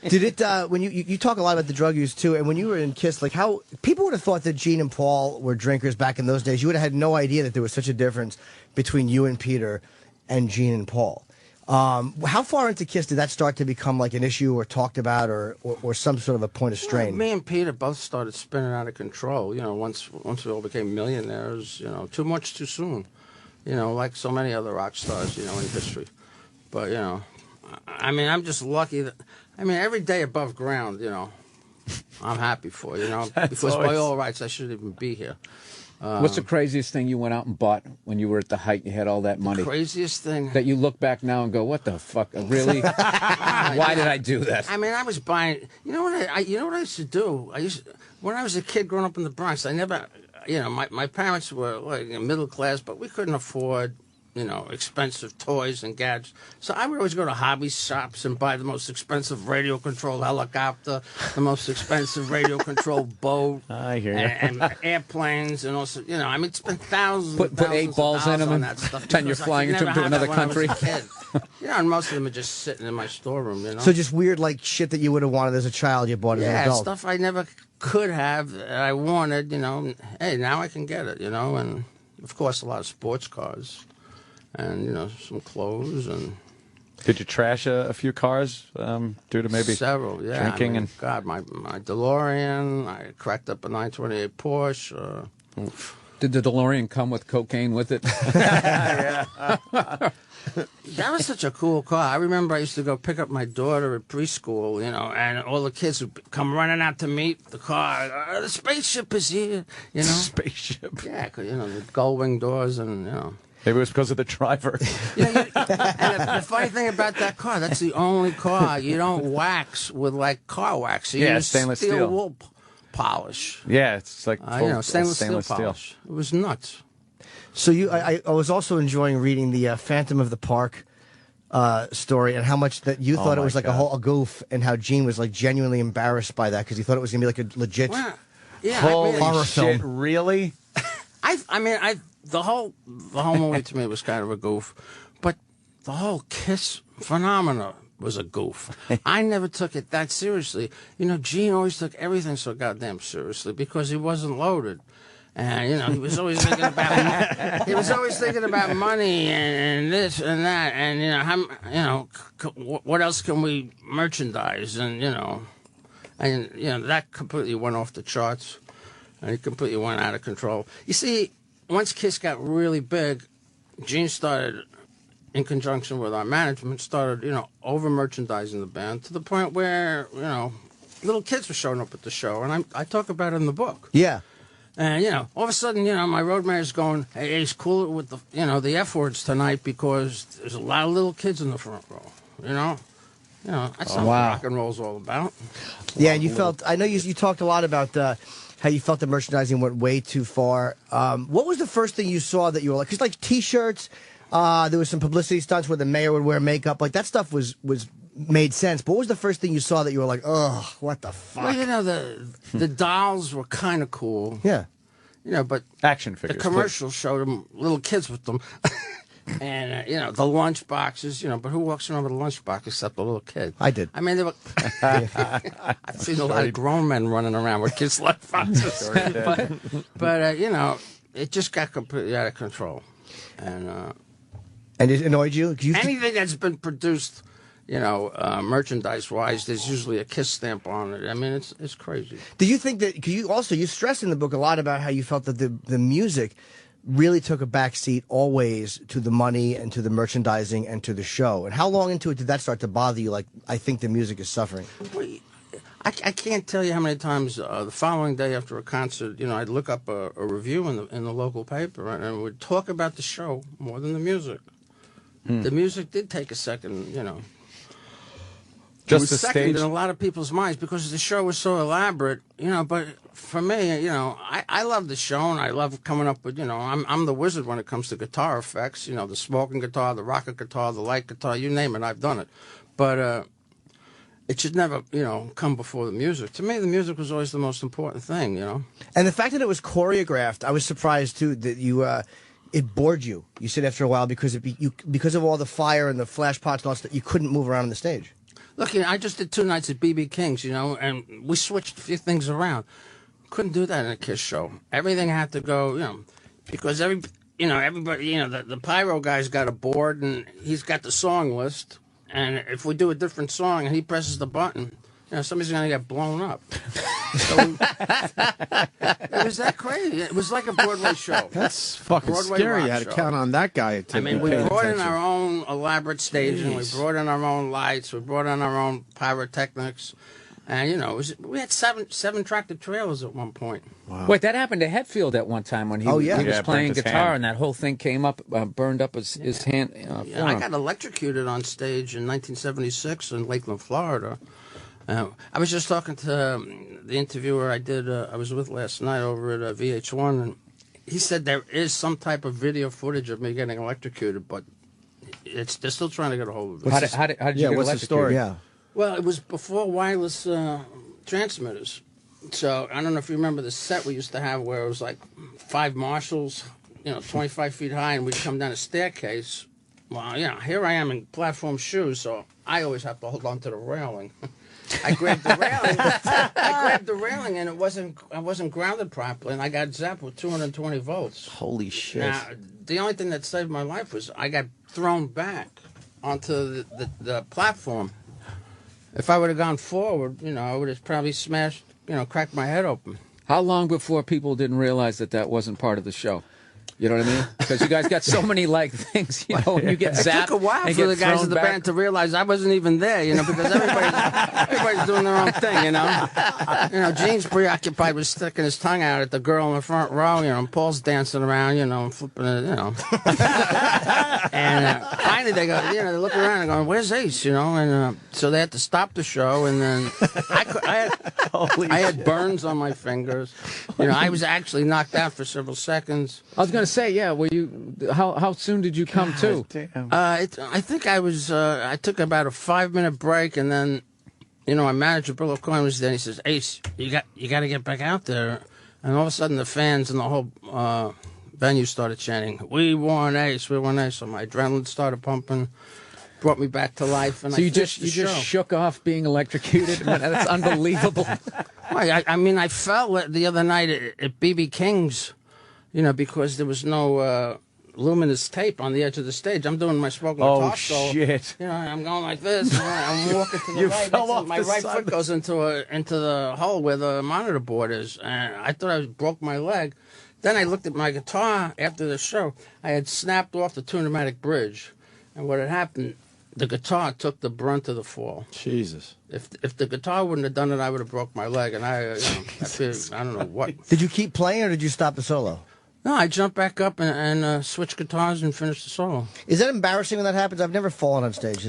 Did it? When you talk a lot about the drug use too, and when you were in Kiss, like how people would have thought that Gene and Paul were drinkers back in those days. You would have had no idea that there was such a difference between you and Peter and Gene and Paul. How far into Kiss did that start to become like an issue or talked about or some sort of a point of strain? Me and Peter both started spinning out of control. Once we all became millionaires, too much too soon. Like so many other rock stars, in history. But, I'm just lucky that, every day above ground, I'm happy for, because by all rights I shouldn't even be here. What's the craziest thing you went out and bought when you were at the height? You had all that money. The craziest thing that you look back now and go, "What the fuck? Really? Why did I do that?" I was buying. You know what I used to do? When I was a kid growing up in the Bronx. I never, my parents were like middle class, but we couldn't afford, expensive toys and gadgets. So I would always go to hobby shops and buy the most expensive radio-controlled helicopter, the most expensive radio-controlled boat. I hear you. And airplanes, and also, spend thousands Put and thousands 8 balls of dollars in them on and that stuff. pretend you're because I flying could into never have another that when I was country. a kid. And most of them are just sitting in my storeroom, So just weird, like, shit that you would have wanted as a child, you bought as an Yeah, adult. stuff I never could have, that I wanted, Hey, now I can get it, and, of course, a lot of sports cars. And, some clothes and... Did you trash a few cars due to maybe several, yeah. drinking? And God, my DeLorean, I cracked up a 928 Porsche. Did the DeLorean come with cocaine with it? That was such a cool car. I remember I used to go pick up my daughter at preschool, and all the kids would come running out to meet the car. The spaceship is here, Spaceship. Yeah, 'cause, the gull-wing doors and, Maybe it was because of the driver. And the funny thing about that car, that's the only car you don't wax with, like, car wax. You use stainless steel. wool polish. Yeah, it's like stainless steel polish. It was nuts. So I was also enjoying reading the Phantom of the Park story and how much that you thought it was like a goof, and how Gene was like genuinely embarrassed by that because he thought it was gonna be like a legit horror shit, film. Really? The whole movie to me was kind of a goof, but the whole Kiss phenomena was a goof. I never took it that seriously. Gene always took everything so goddamn seriously because he wasn't loaded. And he was always thinking about money and this and that, and what else can we merchandise, and that completely went off the charts, and it completely went out of control. You see, once Kiss got really big, Gene started, in conjunction with our management, over merchandising the band to the point where little kids were showing up at the show, and I talk about it in the book. Yeah. And, all of a sudden, my road manager's going, hey, it's cool with the, the F words tonight because there's a lot of little kids in the front row, that's what rock and roll's all about. Yeah, and you felt, I know you talked a lot about how you felt the merchandising went way too far. What was the first thing you saw that you were like, because like T-shirts, there was some publicity stunts where the mayor would wear makeup, like that stuff was made sense. But what was the first thing you saw that you were like, ugh, what the fuck? Well, the dolls were kind of cool. Yeah. But action figures. The commercials showed them little kids with them. And, the lunch boxes, but who walks around with a lunch box except the little kid? I did. I mean, I've seen a lot of grown men running around with kids' lunch boxes. But it just got completely out of control. And it annoyed you? Anything that's been produced, merchandise-wise, there's usually a Kiss stamp on it. I mean, it's crazy. Do you think that, because you stress in the book a lot about how you felt that the music really took a back seat always to the money and to the merchandising and to the show. And how long into it did that start to bother you? Like, I think the music is suffering. I can't tell you how many times the following day after a concert, I'd look up a review in the local paper and it would talk about the show more than the music. The music did take a second, Just it was the second stage? in a lot of people's minds because the show was so elaborate, but for me, I love the show and I love coming up with, I'm the wizard when it comes to guitar effects, the smoking guitar, the rocket guitar, the light guitar, you name it, I've done it. But it should never, come before the music. To me, the music was always the most important thing, And the fact that it was choreographed, I was surprised too that you, it bored you. You said after a while because of all the fire and the flash pots and all that stuff, you couldn't move around on the stage. Look, I just did 2 nights at B.B. King's, and we switched a few things around. Couldn't do that in a Kiss show. Everything had to go, because everybody, the pyro guy's got a board and he's got the song list. And if we do a different song and he presses the button, somebody's going to get blown up. So it was that crazy. It was like a Broadway show. That's fucking Broadway scary. You rock had to show. count on that guy. I mean, we brought in our own elaborate staging. We brought in our own lights. We brought in our own pyrotechnics. And, we had seven tractor trailers at one point. Wow. Wait, that happened to Hetfield at one time when he was playing guitar and that whole thing came up, burned up his hand. I got electrocuted on stage in 1976 in Lakeland, Florida. I was just talking to the interviewer I was with last night over at VH1, and he said there is some type of video footage of me getting electrocuted, but they're still trying to get a hold of it. How did you get what's the electrocuted? story? Yeah. Well, it was before wireless transmitters. So I don't know if you remember the set we used to have where it was like 5 marshals, 25 feet high, and we'd come down a staircase. Well, here I am in platform shoes, so I always have to hold on to the railing. I grabbed the railing, and I wasn't grounded properly, and I got zapped with 220 volts. Holy shit. Now, the only thing that saved my life was I got thrown back onto the platform. If I would have gone forward, I would have probably smashed, cracked my head open. How long before people didn't realize that wasn't part of the show? You know what I mean? Because you guys got so many things, when you get zapped. It took a while for the guys at the band to realize I wasn't even there, because everybody's doing their own thing, Gene's preoccupied with sticking his tongue out at the girl in the front row, and Paul's dancing around, and flipping it, And finally they go, they look around and going, "Where's Ace?" And so they had to stop the show, and then I had burns on my fingers. I was actually knocked out for several seconds. I was going to say, yeah. Were you? How soon did you come to? I think I was. I took about a 5-minute break, and then, my manager, Bill Coin, was there. And he says, "Ace, you got to get back out there." And all of a sudden, the fans and the whole venue started chanting, "We want Ace, we want Ace." So my adrenaline started pumping, brought me back to life. And so you just shook off being electrocuted. That's unbelievable. I fell the other night at BB King's. Because there was no luminous tape on the edge of the stage. I'm doing my spoken talk show. Oh, shit. I'm going like this. I'm walking to the right. Fell off my the right side. foot goes into the hole where the monitor board is. And I thought I broke my leg. Then I looked at my guitar after the show. I had snapped off the Tune-O-Matic bridge. And what had happened, the guitar took the brunt of the fall. Jesus. If the guitar wouldn't have done it, I would have broke my leg. And I don't know what. Did you keep playing or did you stop the solo? No, I jumped back up and switched guitars and finished the solo. Is that embarrassing when that happens? I've never fallen on stage.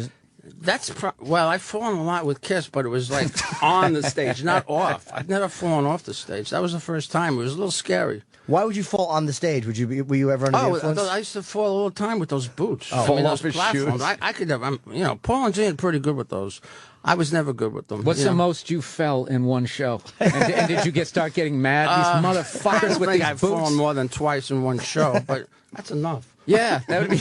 I've fallen a lot with Kiss, but it was like on the stage, not off. I've never fallen off the stage. That was the first time. It was a little scary. Why would you fall on the stage? Were you ever under the influence? I used to fall all the time with those boots. Fall off his platforms. shoes. I could have. Paul and Gene are pretty good with those. I was never good with them. What's the most you fell in one show? And did you start getting mad? These motherfuckers with these I've boots. fallen more than twice in one show, but that's enough. Yeah, that would be.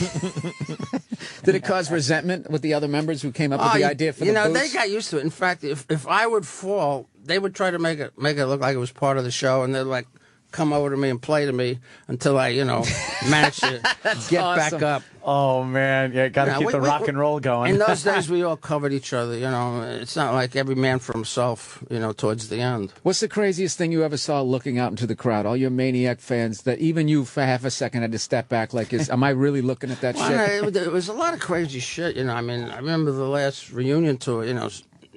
Did it cause resentment with the other members who came up with the idea for the boots? They got used to it. In fact, if I would fall, they would try to make it look like it was part of the show, and they'd like come over to me and play to me until I, managed to get back up. Oh, man. Yeah, got to keep the rock and roll going. In those days, we all covered each other, It's not like every man for himself, towards the end. What's the craziest thing you ever saw looking out into the crowd? All your Maniac fans that even you for half a second had to step back like, am I really looking at that shit? It was a lot of crazy shit, I remember the last reunion tour,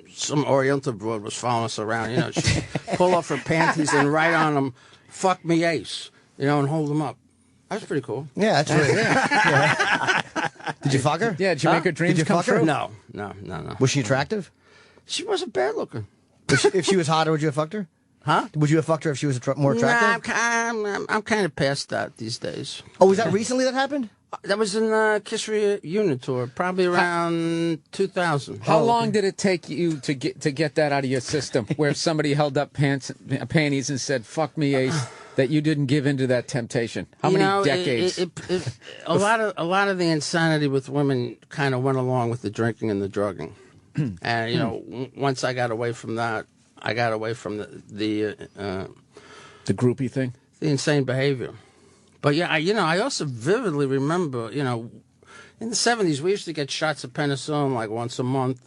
some Oriental broad was following us around, she'd pull off her panties and write on them, "Fuck me, Ace," and hold them up. That was pretty cool. Yeah, that's really yeah. Did you fuck her? Yeah, did you make her dreams come true? No. Was she attractive? She wasn't bad looking. If she was hotter, would you have fucked her? Huh? Would you have fucked her if she was more attractive? Nah, I'm kind of past that these days. Oh, was that recently that happened? That was in the Kiss reunion tour, probably around 2000. How long did it take you to get that out of your system, where somebody held up panties and said, "Fuck me, Ace," that you didn't give in to that temptation? How many decades? A lot of the insanity with women kind of went along with the drinking and the drugging. And once I got away from that, I got away from the groupie thing, the insane behavior. But yeah, I also vividly remember, in the 70s we used to get shots of penicillin like once a month,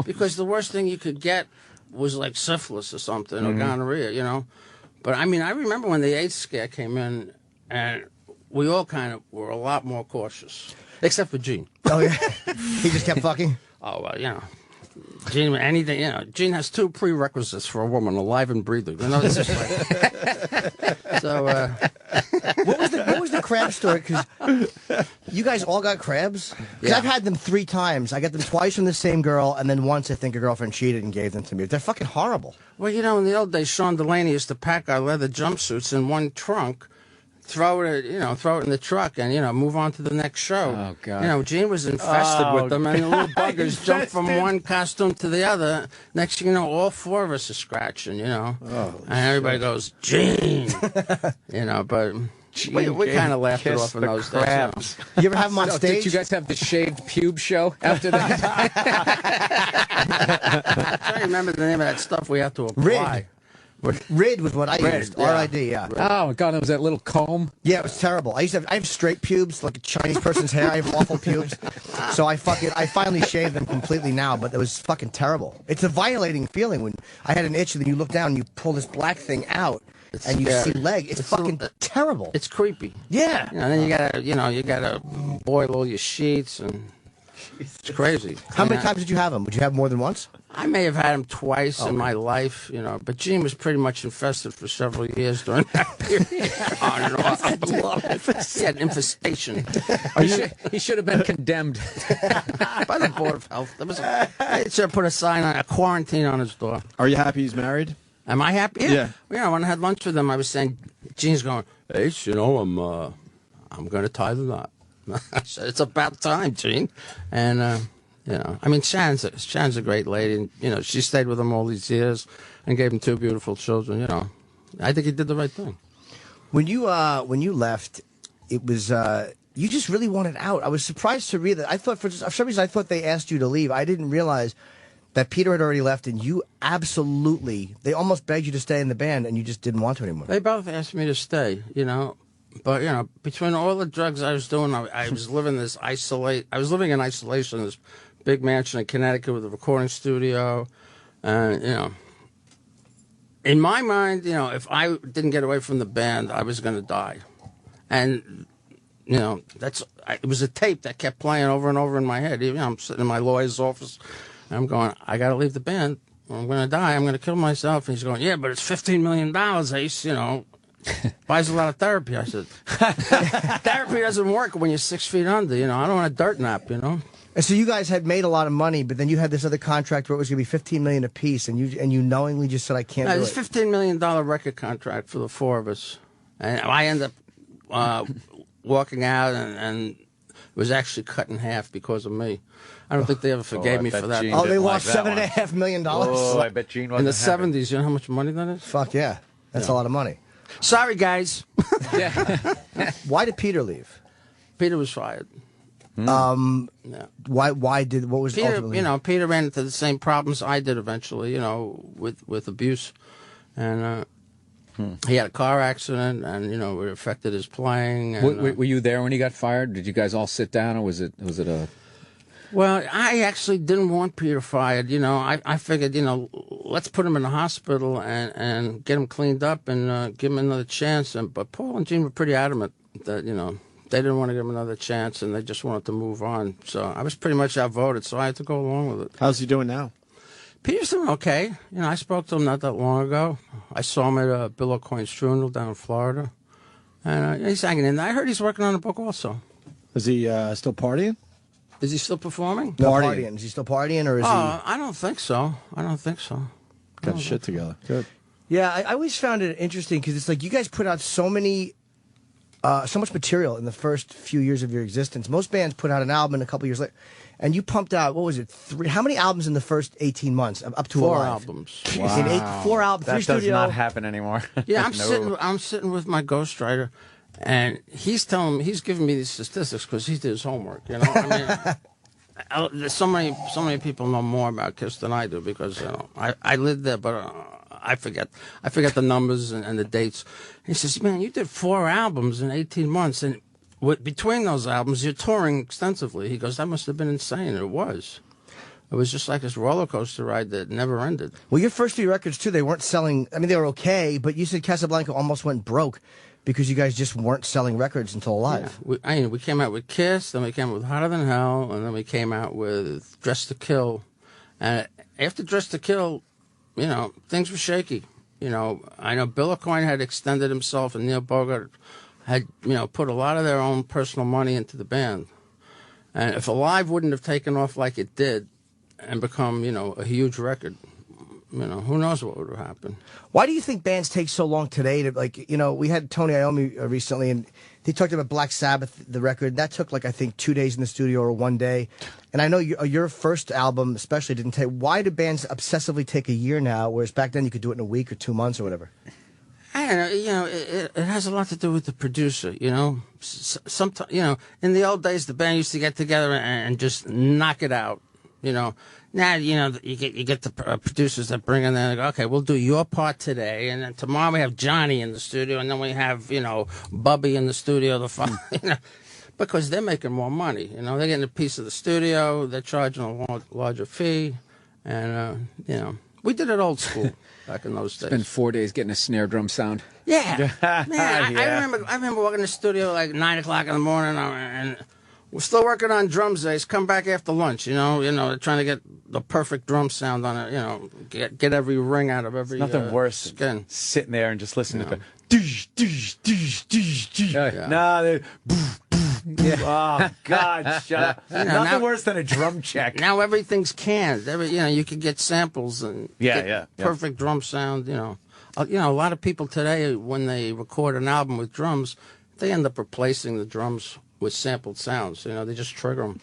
because the worst thing you could get was like syphilis or something, or gonorrhea, But I remember when the AIDS scare came in, and we all kind of were a lot more cautious, except for Gene. Oh yeah, he just kept fucking. Oh well, Gene, anything, Gene has 2 prerequisites for a woman, alive and breathing. It's just like, so. What was the crab story? Because you guys all got crabs. Because I've had them 3 times. I got them twice from the same girl, and then once I think a girlfriend cheated and gave them to me. They're fucking horrible. Well, in the old days, Sean Delaney used to pack our leather jumpsuits in one trunk throw it in the truck and move on to the next show. Oh God! Gene was infested with them, and the little buggers jumped from one costume to the other. Next thing you know, all four of us are scratching. And everybody goes, Gene. But. We kind of laughed it off in those days. You ever have them on stage? Did you guys have the shaved pube show after that? I'm trying to remember the name of that stuff we had to apply. Rid was what I used. R-I-D, yeah. Oh, God, it was that little comb? Yeah, it was terrible. I have straight pubes, like a Chinese person's hair. I have awful pubes. So I finally shaved them completely now, but it was fucking terrible. It's a violating feeling when I had an itch and then you look down and you pull this black thing out. And you see leg. It's fucking terrible. It's creepy. Yeah. And then you gotta boil all your sheets, and it's crazy. How many times did you have them? Would you have more than once? I may have had them twice in my life, but Gene was pretty much infested for several years during that period. On and off. I love it. He had infestation. He should have been condemned by the Board of Health. They should have put a sign on a quarantine on his door. Are you happy he's married? Am I happy? Yeah. When I had lunch with him, I was saying, Gene's going, hey, I'm going to tie the knot. I said, it's about time, Gene. And, Shan's a great lady. And, she stayed with him all these years and gave him two beautiful children. I think he did the right thing. When you left, it was, you just really wanted out. I was surprised to read that. I thought for some reason, I thought they asked you to leave. I didn't realize that Peter had already left, and you they almost begged you to stay in the band, and you just didn't want to anymore. They both asked me to stay, but, between all the drugs I was doing, I was living in isolation in this big mansion in Connecticut with a recording studio, and, in my mind, if I didn't get away from the band, I was going to die, and, it was a tape that kept playing over and over in my head. I'm sitting in my lawyer's office, I'm going, I got to leave the band. I'm going to die. I'm going to kill myself. And he's going, yeah, but it's $15 million, Ace. Buys a lot of therapy. I said, therapy doesn't work when you're 6 feet under. I don't want a dirt nap, And so you guys had made a lot of money, but then you had this other contract where it was going to be $15 million apiece, and you knowingly just said, I can't do it. It's a $15 million record contract for the four of us. And I ended up walking out, and it was actually cut in half because of me. I don't think they ever forgave me for that. They lost $7.5 million. Oh, I bet Gene wasn't in the '70s. You know how much money that is? Fuck yeah, that's a lot of money. Sorry, guys. Why did Peter leave? Peter was fired. Why? What was Peter? ultimately? Peter ran into the same problems I did eventually. With abuse, and he had a car accident, and it affected his playing. And, were you there when he got fired? Did you guys all sit down, or was it a? Well, I actually didn't want Peter fired. I figured, let's put him in the hospital and get him cleaned up and give him another chance. But Paul and Gene were pretty adamant that, they didn't want to give him another chance and they just wanted to move on. So I was pretty much outvoted, so I had to go along with it. How's he doing now? Peter's doing okay. I spoke to him not that long ago. I saw him at Bill O'Coin's funeral down in Florida. And he's hanging in there. I heard he's working on a book also. Is he still partying? Is he still performing? No, partying. Is he still partying, or is he? I don't think so. Got shit together. Good. Yeah, I always found it interesting because it's like you guys put out so much material in the first few years of your existence. Most bands put out an album and a couple years later, and you pumped out, what was it, 3? How many albums in the first 18 months? Up to 4 Alive? albums. Wow. 4 albums. That 3 does studio. not happen anymore. Yeah, No. I'm sitting with my ghostwriter, and he's giving me these statistics because he did his homework. There's so many people know more about Kiss than I do because I lived there, but I forget the numbers and the dates. He says, "Man, you did 4 albums in 18 months, and between those albums, you're touring extensively." He goes, "That must have been insane." It was. It was just like this roller coaster ride that never ended. Well, your first few records too, they weren't selling. I mean, they were okay, but you said Casablanca almost went broke because you guys just weren't selling records until Alive. Yeah. We came out with Kiss, then we came out with Hotter Than Hell, and then we came out with Dressed to Kill. And after Dressed to Kill, things were shaky. I know Bill O'Coin had extended himself, and Neil Bogart had, put a lot of their own personal money into the band. And if Alive wouldn't have taken off like it did and become, a huge record, who knows what would have happened. Why do you think bands take so long today to, like, we had Tony Iommi recently, and he talked about Black Sabbath, the record. That took, like, I think 2 days in the studio or 1 day. And I know your first album especially didn't take. Why do bands obsessively take a year now, whereas back then you could do it in a week or 2 months or whatever? I don't know, it has a lot to do with the producer, Sometimes, in the old days, the band used to get together and just knock it out, Now, you get the producers that bring in there and go, okay, we'll do your part today, and then tomorrow we have Johnny in the studio, and then we have, Bubby in the studio, because they're making more money, they're getting a piece of the studio, they're charging a larger fee, and, we did it old school back in those days. Spend 4 days getting a snare drum sound. Yeah. Man, I remember walking in the studio like 9 o'clock in the morning, and we're still working on drums days. Come back after lunch, trying to get the perfect drum sound on it, get every ring out of every Nothing worse skin. than sitting there and just listening to the nah, oh God, shut up. Nothing worse than a drum check. Now everything's canned. You could get samples and get perfect drum sound. A lot of people today, when they record an album with drums, they end up replacing the drums with sampled sounds. They just trigger them.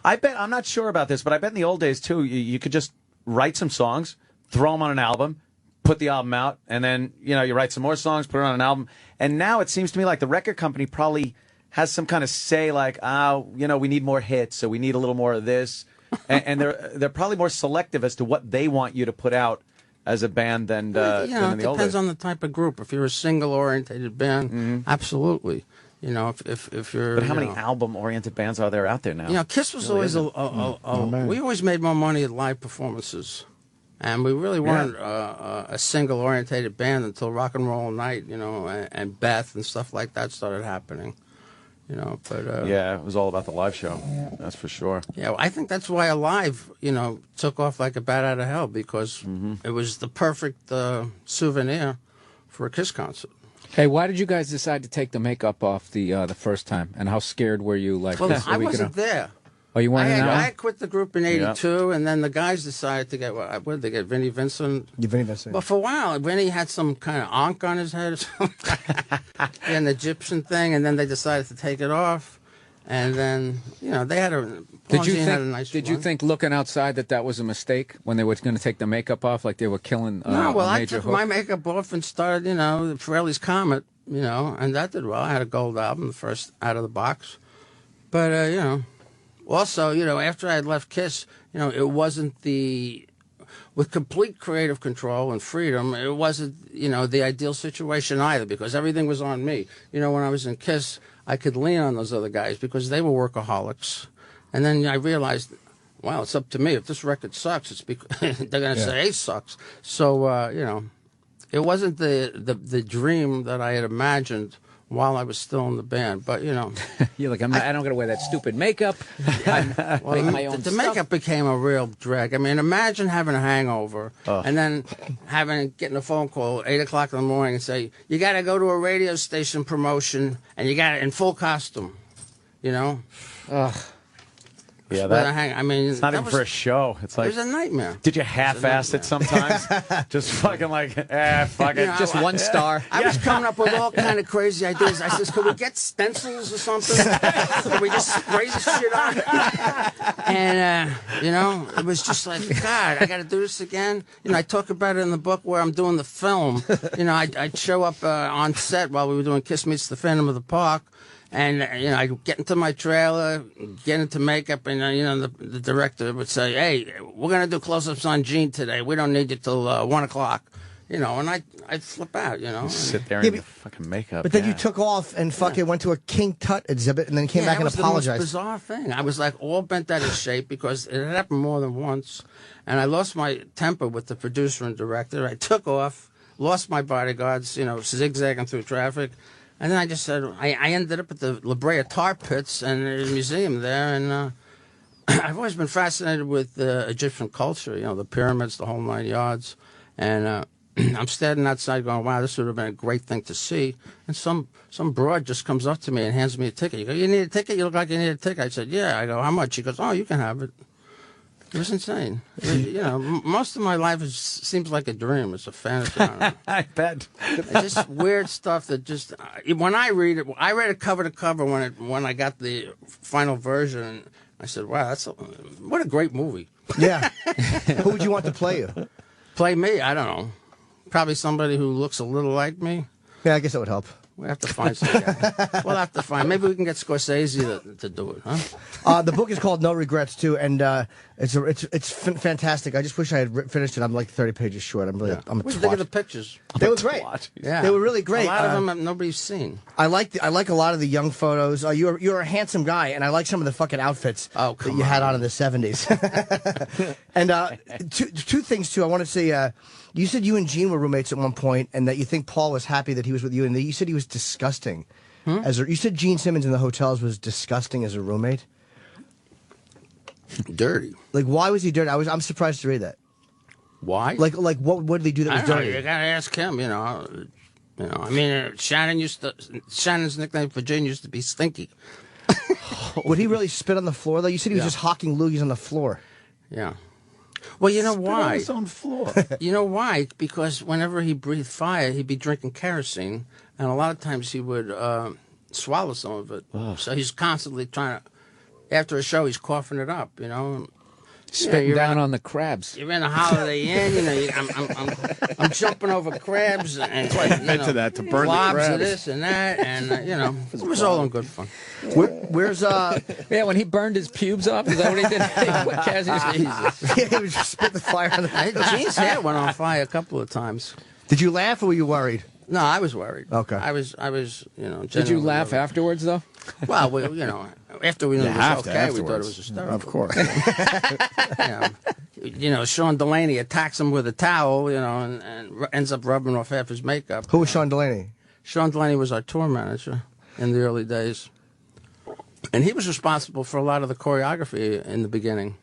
I'm not sure about this, but I bet in the old days too, you could just write some songs, throw them on an album, put the album out, and then you write some more songs, put it on an album. And now it seems to me like the record company probably has some kind of say, like, we need more hits, so we need a little more of this, and they're probably more selective as to what they want you to put out as a band than in the old days. It depends on the type of group. If you're a single-orientated band, absolutely. If you're. But how many album-oriented bands are there out there now? Kiss was always we always made more money at live performances, and we really weren't a single-orientated band until Rock and Roll Night, and Beth and stuff like that started happening. But it was all about the live show. That's for sure. Yeah, I think that's why Alive, took off like a bat out of hell, because it was the perfect souvenir for a Kiss concert. Hey, why did you guys decide to take the makeup off the first time? And how scared were you? Like, well, I wasn't there. Oh, you weren't there? I quit the group in '82, and then the guys decided to get what did they get? Vinnie Vincent. Yeah, Vinnie Vincent. But for a while, Vinnie had some kind of ankh on his head or something, an Egyptian thing, and then they decided to take it off, and then they had a. Did you think looking outside that was a mistake when they were going to take the makeup off, like they were killing? No, well, a I major took hook? my makeup off and started, Frehley's Comet, and that did well. I had a gold album, the first out of the box, but also, after I had left Kiss, it wasn't with complete creative control and freedom, it wasn't, the ideal situation either, because everything was on me. When I was in Kiss, I could lean on those other guys because they were workaholics. And then I realized, wow, it's up to me. If this record sucks, it's because they're going to say Ace sucks. So, it wasn't the dream that I had imagined while I was still in the band, but you're like, I don't got to wear that stupid makeup. Well, the makeup became a real drag. I mean, imagine having a hangover and then getting a phone call at 8 o'clock in the morning and say, you got to go to a radio station promotion and you got it in full costume, Yeah, it's not even for a show. It's like it was a nightmare. Did you half-ass it sometimes? Just fucking like, fuck it. Just 1 star. I was coming up with all kind of crazy ideas. I said, could we get stencils or something? Could we just spray this shit on? And, it was just like, God, I got to do this again. I talk about it in the book where I'm doing the film. I'd show up on set while we were doing Kiss Meets the Phantom of the Park. And, I get into my trailer, get into makeup, and, the director would say, hey, we're going to do close-ups on Gene today. We don't need you till 1 o'clock. And I'd flip out, Sit there in your fucking makeup. But then you took off and fucking went to a King Tut exhibit and then came back and apologized. That was the most bizarre thing. I was like all bent out of shape because it had happened more than once. And I lost my temper with the producer and director. I took off, lost my bodyguards, zigzagging through traffic. And then I just said, I ended up at the La Brea Tar Pits and there's a museum there. And I've always been fascinated with Egyptian culture, the pyramids, the whole 9 yards. And I'm standing outside going, wow, this would have been a great thing to see. And some broad just comes up to me and hands me a ticket. You go, you need a ticket? You look like you need a ticket. I said, yeah. I go, how much? He goes, oh, you can have it. It was insane. You know, most of my life seems like a dream. It's a fantasy. I don't know. I bet. It's just weird stuff that just when I read it, I read it cover to cover when I got the final version. I said, "Wow, what a great movie." Yeah. Who would you want to play you? Play me? I don't know. Probably somebody who looks a little like me. Yeah, I guess that would help. We have to find some guy. We'll have to find. Maybe we can get Scorsese to do it, huh? The book is called No Regrets too, and it's fantastic. I just wish I had finished it. I'm like 30 pages short. I'm a What did you think of the pictures? They were great. Yeah, they were really great. A lot of them nobody's seen. I like a lot of the young photos. You're a handsome guy, and I like some of the fucking outfits that you had on in the 70s. And two things too. I want to say. You said you and Gene were roommates at one point, and that you think Paul was happy that he was with you, and that you said he was disgusting. You said Gene Simmons in the hotels was disgusting as a roommate. Dirty. Like, why was he dirty? I'm surprised to read that. Why? Like what did he do that was I don't dirty? know, you gotta ask him. You know. I mean, Shannon's nickname for Gene used to be Stinky. Would he really spit on the floor though? You said he was just hawking loogies on the floor. Yeah. Well, you know Spit why? on his own floor. You know why? Because whenever he breathed fire, he'd be drinking kerosene, and a lot of times he would swallow some of it. So he's constantly trying to. After a show, he's coughing it up. You know. Spitting down on the crabs. You're in a Holiday Inn, you know. I'm jumping over crabs and to that to burn the blobs crabs. of this and that, and you know, it was all in good fun. Where's Yeah, when he burned his pubes off, is that what he did? Yeah, he was just spit the fire on the. Gene's hair went on fire a couple of times. Did you laugh or were you worried? No, I was worried. Okay. I was, you know. Did you genuinely laugh worried. afterwards, though? Well, you know, after we knew it was okay, we thought it was hysterical. Of course. You know, Sean Delaney attacks him with a towel, you know, and ends up rubbing off half his makeup. Who was Sean Delaney? Sean Delaney was our tour manager in the early days. And he was responsible for a lot of the choreography in the beginning.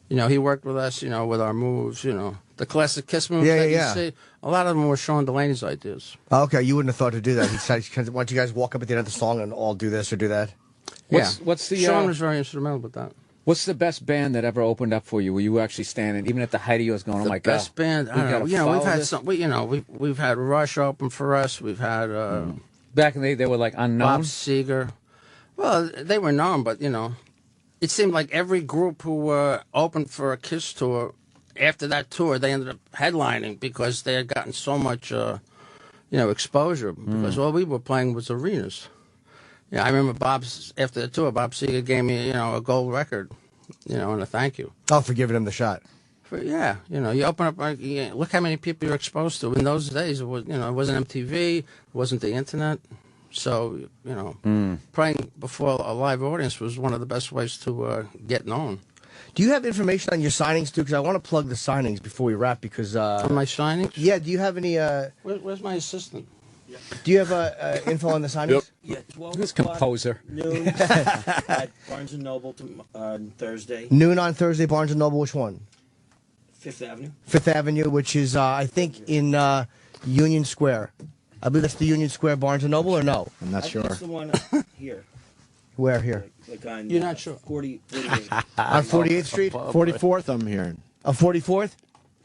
You know, he worked with us, you know, with our moves, you know. The classic Kiss moves that you see, a lot of them were Sean Delaney's ideas. Oh, okay, you wouldn't have thought to do that. He said, why don't you guys walk up at the end of the song and all do this or do that? What's the Sean was very instrumental with that. What's the best band that ever opened up for you? Were you actually standing, even at the height of yours, going, "Oh my God"? Best band, I don't know. You know, we've had some. We've had Rush open for us. We've had back in the day, they were like unknown. Bob Seger. Well, they were known, but you know, it seemed like every group who opened for a Kiss tour, after that tour, they ended up headlining because they had gotten so much, you know, exposure. Because all we were playing was arenas. Yeah, I remember after the tour, Bob Seger gave me, you know, a gold record, you know, and a thank you. Oh, for giving him the shot. Yeah, you know, you open up, look how many people you're exposed to. In those days, it was, you know, it wasn't MTV, it wasn't the internet. So, you know, playing before a live audience was one of the best ways to get known. Do you have information on your signings, too? Because I want to plug the signings before we wrap, because... on my signings? Yeah, do you have any... Where's my assistant? Do you have info on the signings? Yeah, 12 Who's o'clock composer? Noon at Barnes & Noble on Thursday. Noon on Thursday, Barnes & Noble, which one? Fifth Avenue. Fifth Avenue, which is, I think, in Union Square. I believe that's the Union Square Barnes & Noble, or no? I'm not sure. That's the one here. Where here? Like on, You're not sure? 48. On 48th Street? 44th, I'm hearing. 44th?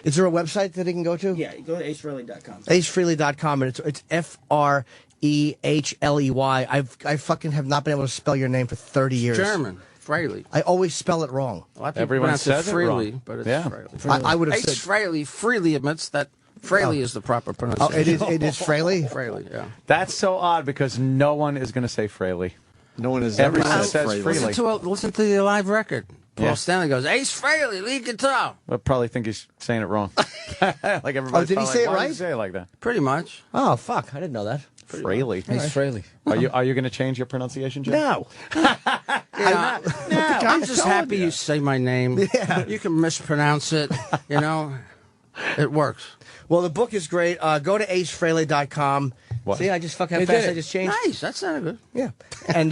Is there a website that they can go to? Yeah, you go to acefrehley.com. acefrehley.com, and it's Frehley. I fucking have not been able to spell your name for 30 years. German. Frehley. I always spell it wrong. A lot of people Everyone pronounce says it it Frehley, wrong. but it's Yeah. Frehley. I would have Ace said... Frehley freely admits that Frehley is the proper pronunciation. Oh, it is Frehley? Frehley, yeah. That's so odd because no one is going to say Frehley. No one has ever Everyone said says Frehley. Frehley. Listen to the live record. Paul Yeah. Stanley goes, Ace Frehley, lead guitar. I probably think he's saying it wrong. Like everybody. Oh, did he say it Why right? did he say it like that? Pretty much. Oh, fuck. I didn't know that. Frehley. Ace Frehley. Are you going to change your pronunciation, Jim? No. I'm just happy you say my name. Yeah. You can mispronounce it, you know. It works. Well, the book is great. Go to acefrehley.com. What? See, I just fucking You fast. did it. I just changed. Nice. That sounded good. Yeah. And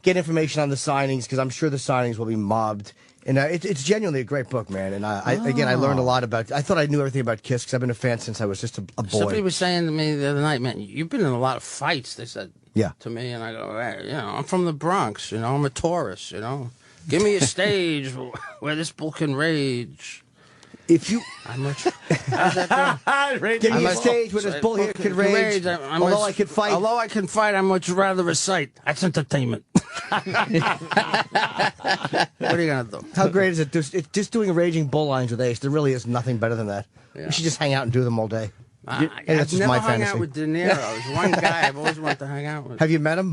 get information on the signings, because I'm sure the signings will be mobbed. And it's genuinely a great book, man. And I learned a lot about... I thought I knew everything about Kiss, because I've been a fan since I was just a boy. Somebody was saying to me the other night, man, you've been in a lot of fights, they said Yeah. to me. And I go, hey, you know, I'm from the Bronx, you know, I'm a tourist, you know. Give me a stage where this bull can rage. If you, how much? How's that go? Give me a stage where this bull here can rage. Although I can fight. Although I can fight, I much rather recite. That's entertainment. What are you gonna do? How great is it? It's just doing raging bull lines with Ace. There really is nothing better than that. Yeah. We should just hang out and do them all day. I've that's just never my hung fantasy. out with De Niro. There's one guy I've always wanted to hang out with. Have you met him?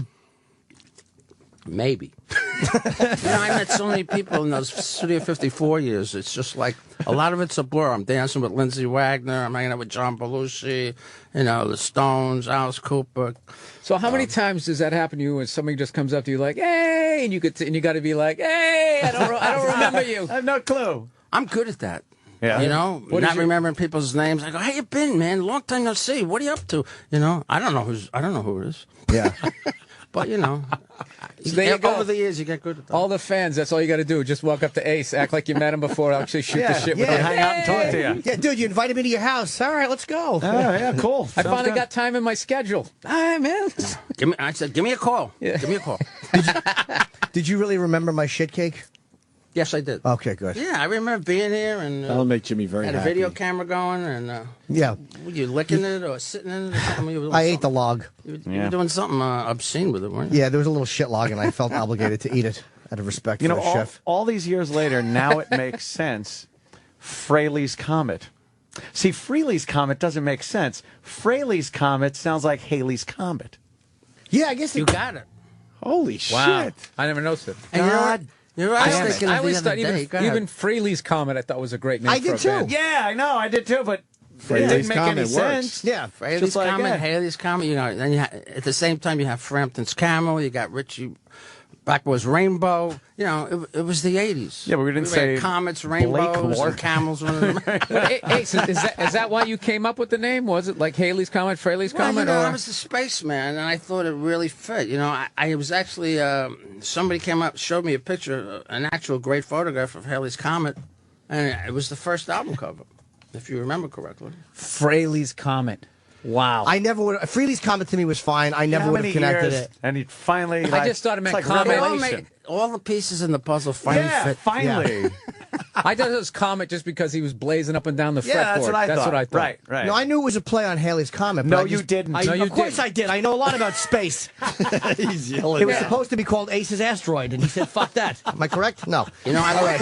Maybe. I met so many people in those Studio 54 years. It's just like a lot of it's a blur. I'm dancing with Lindsay Wagner. I'm hanging out with John Belushi. The Stones, Alice Cooper. So how many times does that happen to you when somebody just comes up to you like, "Hey," and you got to be like, "Hey, I don't remember you." I have no clue. I'm good at that. Yeah. Not remembering people's names. I go, "How you been, man? Long time no see. What are you up to?" I don't know who it is. Yeah. But So there you go. Over the years, you get good at that. All the fans, that's all you got to do. Just walk up to Ace, act like you met him before, actually shoot the shit with him. Hang out and talk to you. Yeah, dude, you invited me to your house. All right, let's go. Oh, yeah, cool. I finally got time in my schedule. All right, man. I said, give me a call. Yeah. Give me a call. Did you really remember my shit cake? Yes, I did. Okay, good. Yeah, I remember being here and That'll make Jimmy very had happy. a video camera going and Yeah. were you licking it or sitting in it or something? I ate the log. You were doing something obscene with it, weren't you? Yeah, there was a little shit log, and I felt obligated to eat it out of respect for the chef. All these years later, now it makes sense. Frehley's Comet. See, Frehley's Comet doesn't make sense. Frehley's Comet sounds like Haley's Comet. Yeah, I guess you got it. Holy Wow. shit. I never noticed it. And you're right. I was thinking I of the always other thought day. Go ahead. even Frehley's Comet I thought was a great name I for did a too. band. Yeah, I know, I did too, but it Frehley's didn't make Comet any works. sense. Yeah. Haley's Just like Comet, that. Haley's Comet. Then at the same time you have Frampton's Camel. You got Richie Blackmore's Rainbow. It was the 80s. Yeah, but we didn't say had comets, rainbows, Blakemore. and camels. Running around. But, Ace, is that why you came up with the name? Was it like Haley's Comet, Frehley's Comet? I or? was a spaceman, and I thought it really fit. I was actually somebody came up, showed me a picture, an actual great photograph of Haley's Comet, and it was the first album cover, if you remember correctly. Frehley's Comet. Wow. I never would. Frehley's Comet to me was fine. I never How would have many connected years? it. And he finally. I just thought it meant it's like Comet. revelation. All the pieces in the puzzle finally Yeah, fit. finally. I thought it was Comet just because he was blazing up and down the fretboard. Yeah, that's what I thought. Right. No, I knew it was a play on Haley's Comet. No, but I you just- didn't. I, No, you of course didn't. I did. I know a lot about space. He's yelling. It was supposed to be called Ace's Asteroid, and he said, "Fuck that." Am I correct? No. I like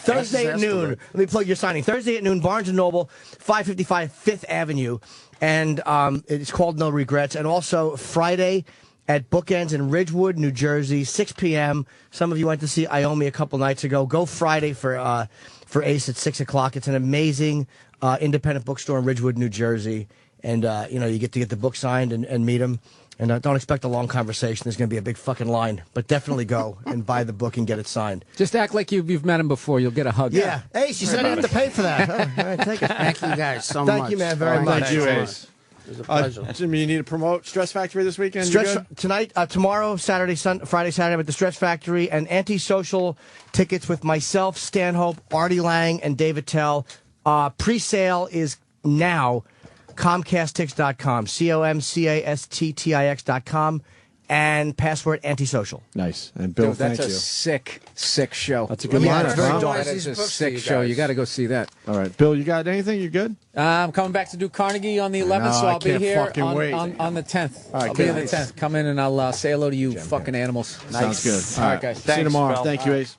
Thursday at noon. Let me plug your signing. Thursday at noon, Barnes & Noble, 555 Fifth Avenue. And it's called No Regrets. And also Friday at Bookends in Ridgewood, New Jersey, 6 p.m. Some of you went to see Iommi a couple nights ago. Go Friday for Ace at 6 o'clock. It's an amazing independent bookstore in Ridgewood, New Jersey. And, you get to get the book signed and meet him. And don't expect a long conversation. There's going to be a big fucking line. But definitely go and buy the book and get it signed. Just act like you've met him before. You'll get a hug. Yeah. Ace, you said I didn't have to pay for that. All right, take it. Thank you guys so much. Thank you, man, very much. Thank you, Ace. It was a pleasure. Jimmy, you need to promote Stress Factory this weekend? You Stretch good? tonight, tomorrow, Friday, Saturday at the Stretch Factory, and Antisocial tickets with myself, Stanhope, Artie Lang, and David Tell. Pre-sale is now. ComcastTix.com, ComcastTix.com, and password antisocial. Nice. And Bill, Dude, that's thank a you. sick show. That's a good Yeah, lineup, it's very huh? dark. That is a books sick to you show. guys. You got to go see that. All right. Bill, you got anything? You good? I'm coming back to do Carnegie on the 11th, so I I'll be can't here fucking wait. on the 10th. All right, I'll be good. on the 10th. Come in and I'll say hello to you fucking animals. Sounds good. All right, guys. See you Thanks, tomorrow. Bill. Thank you, Ace.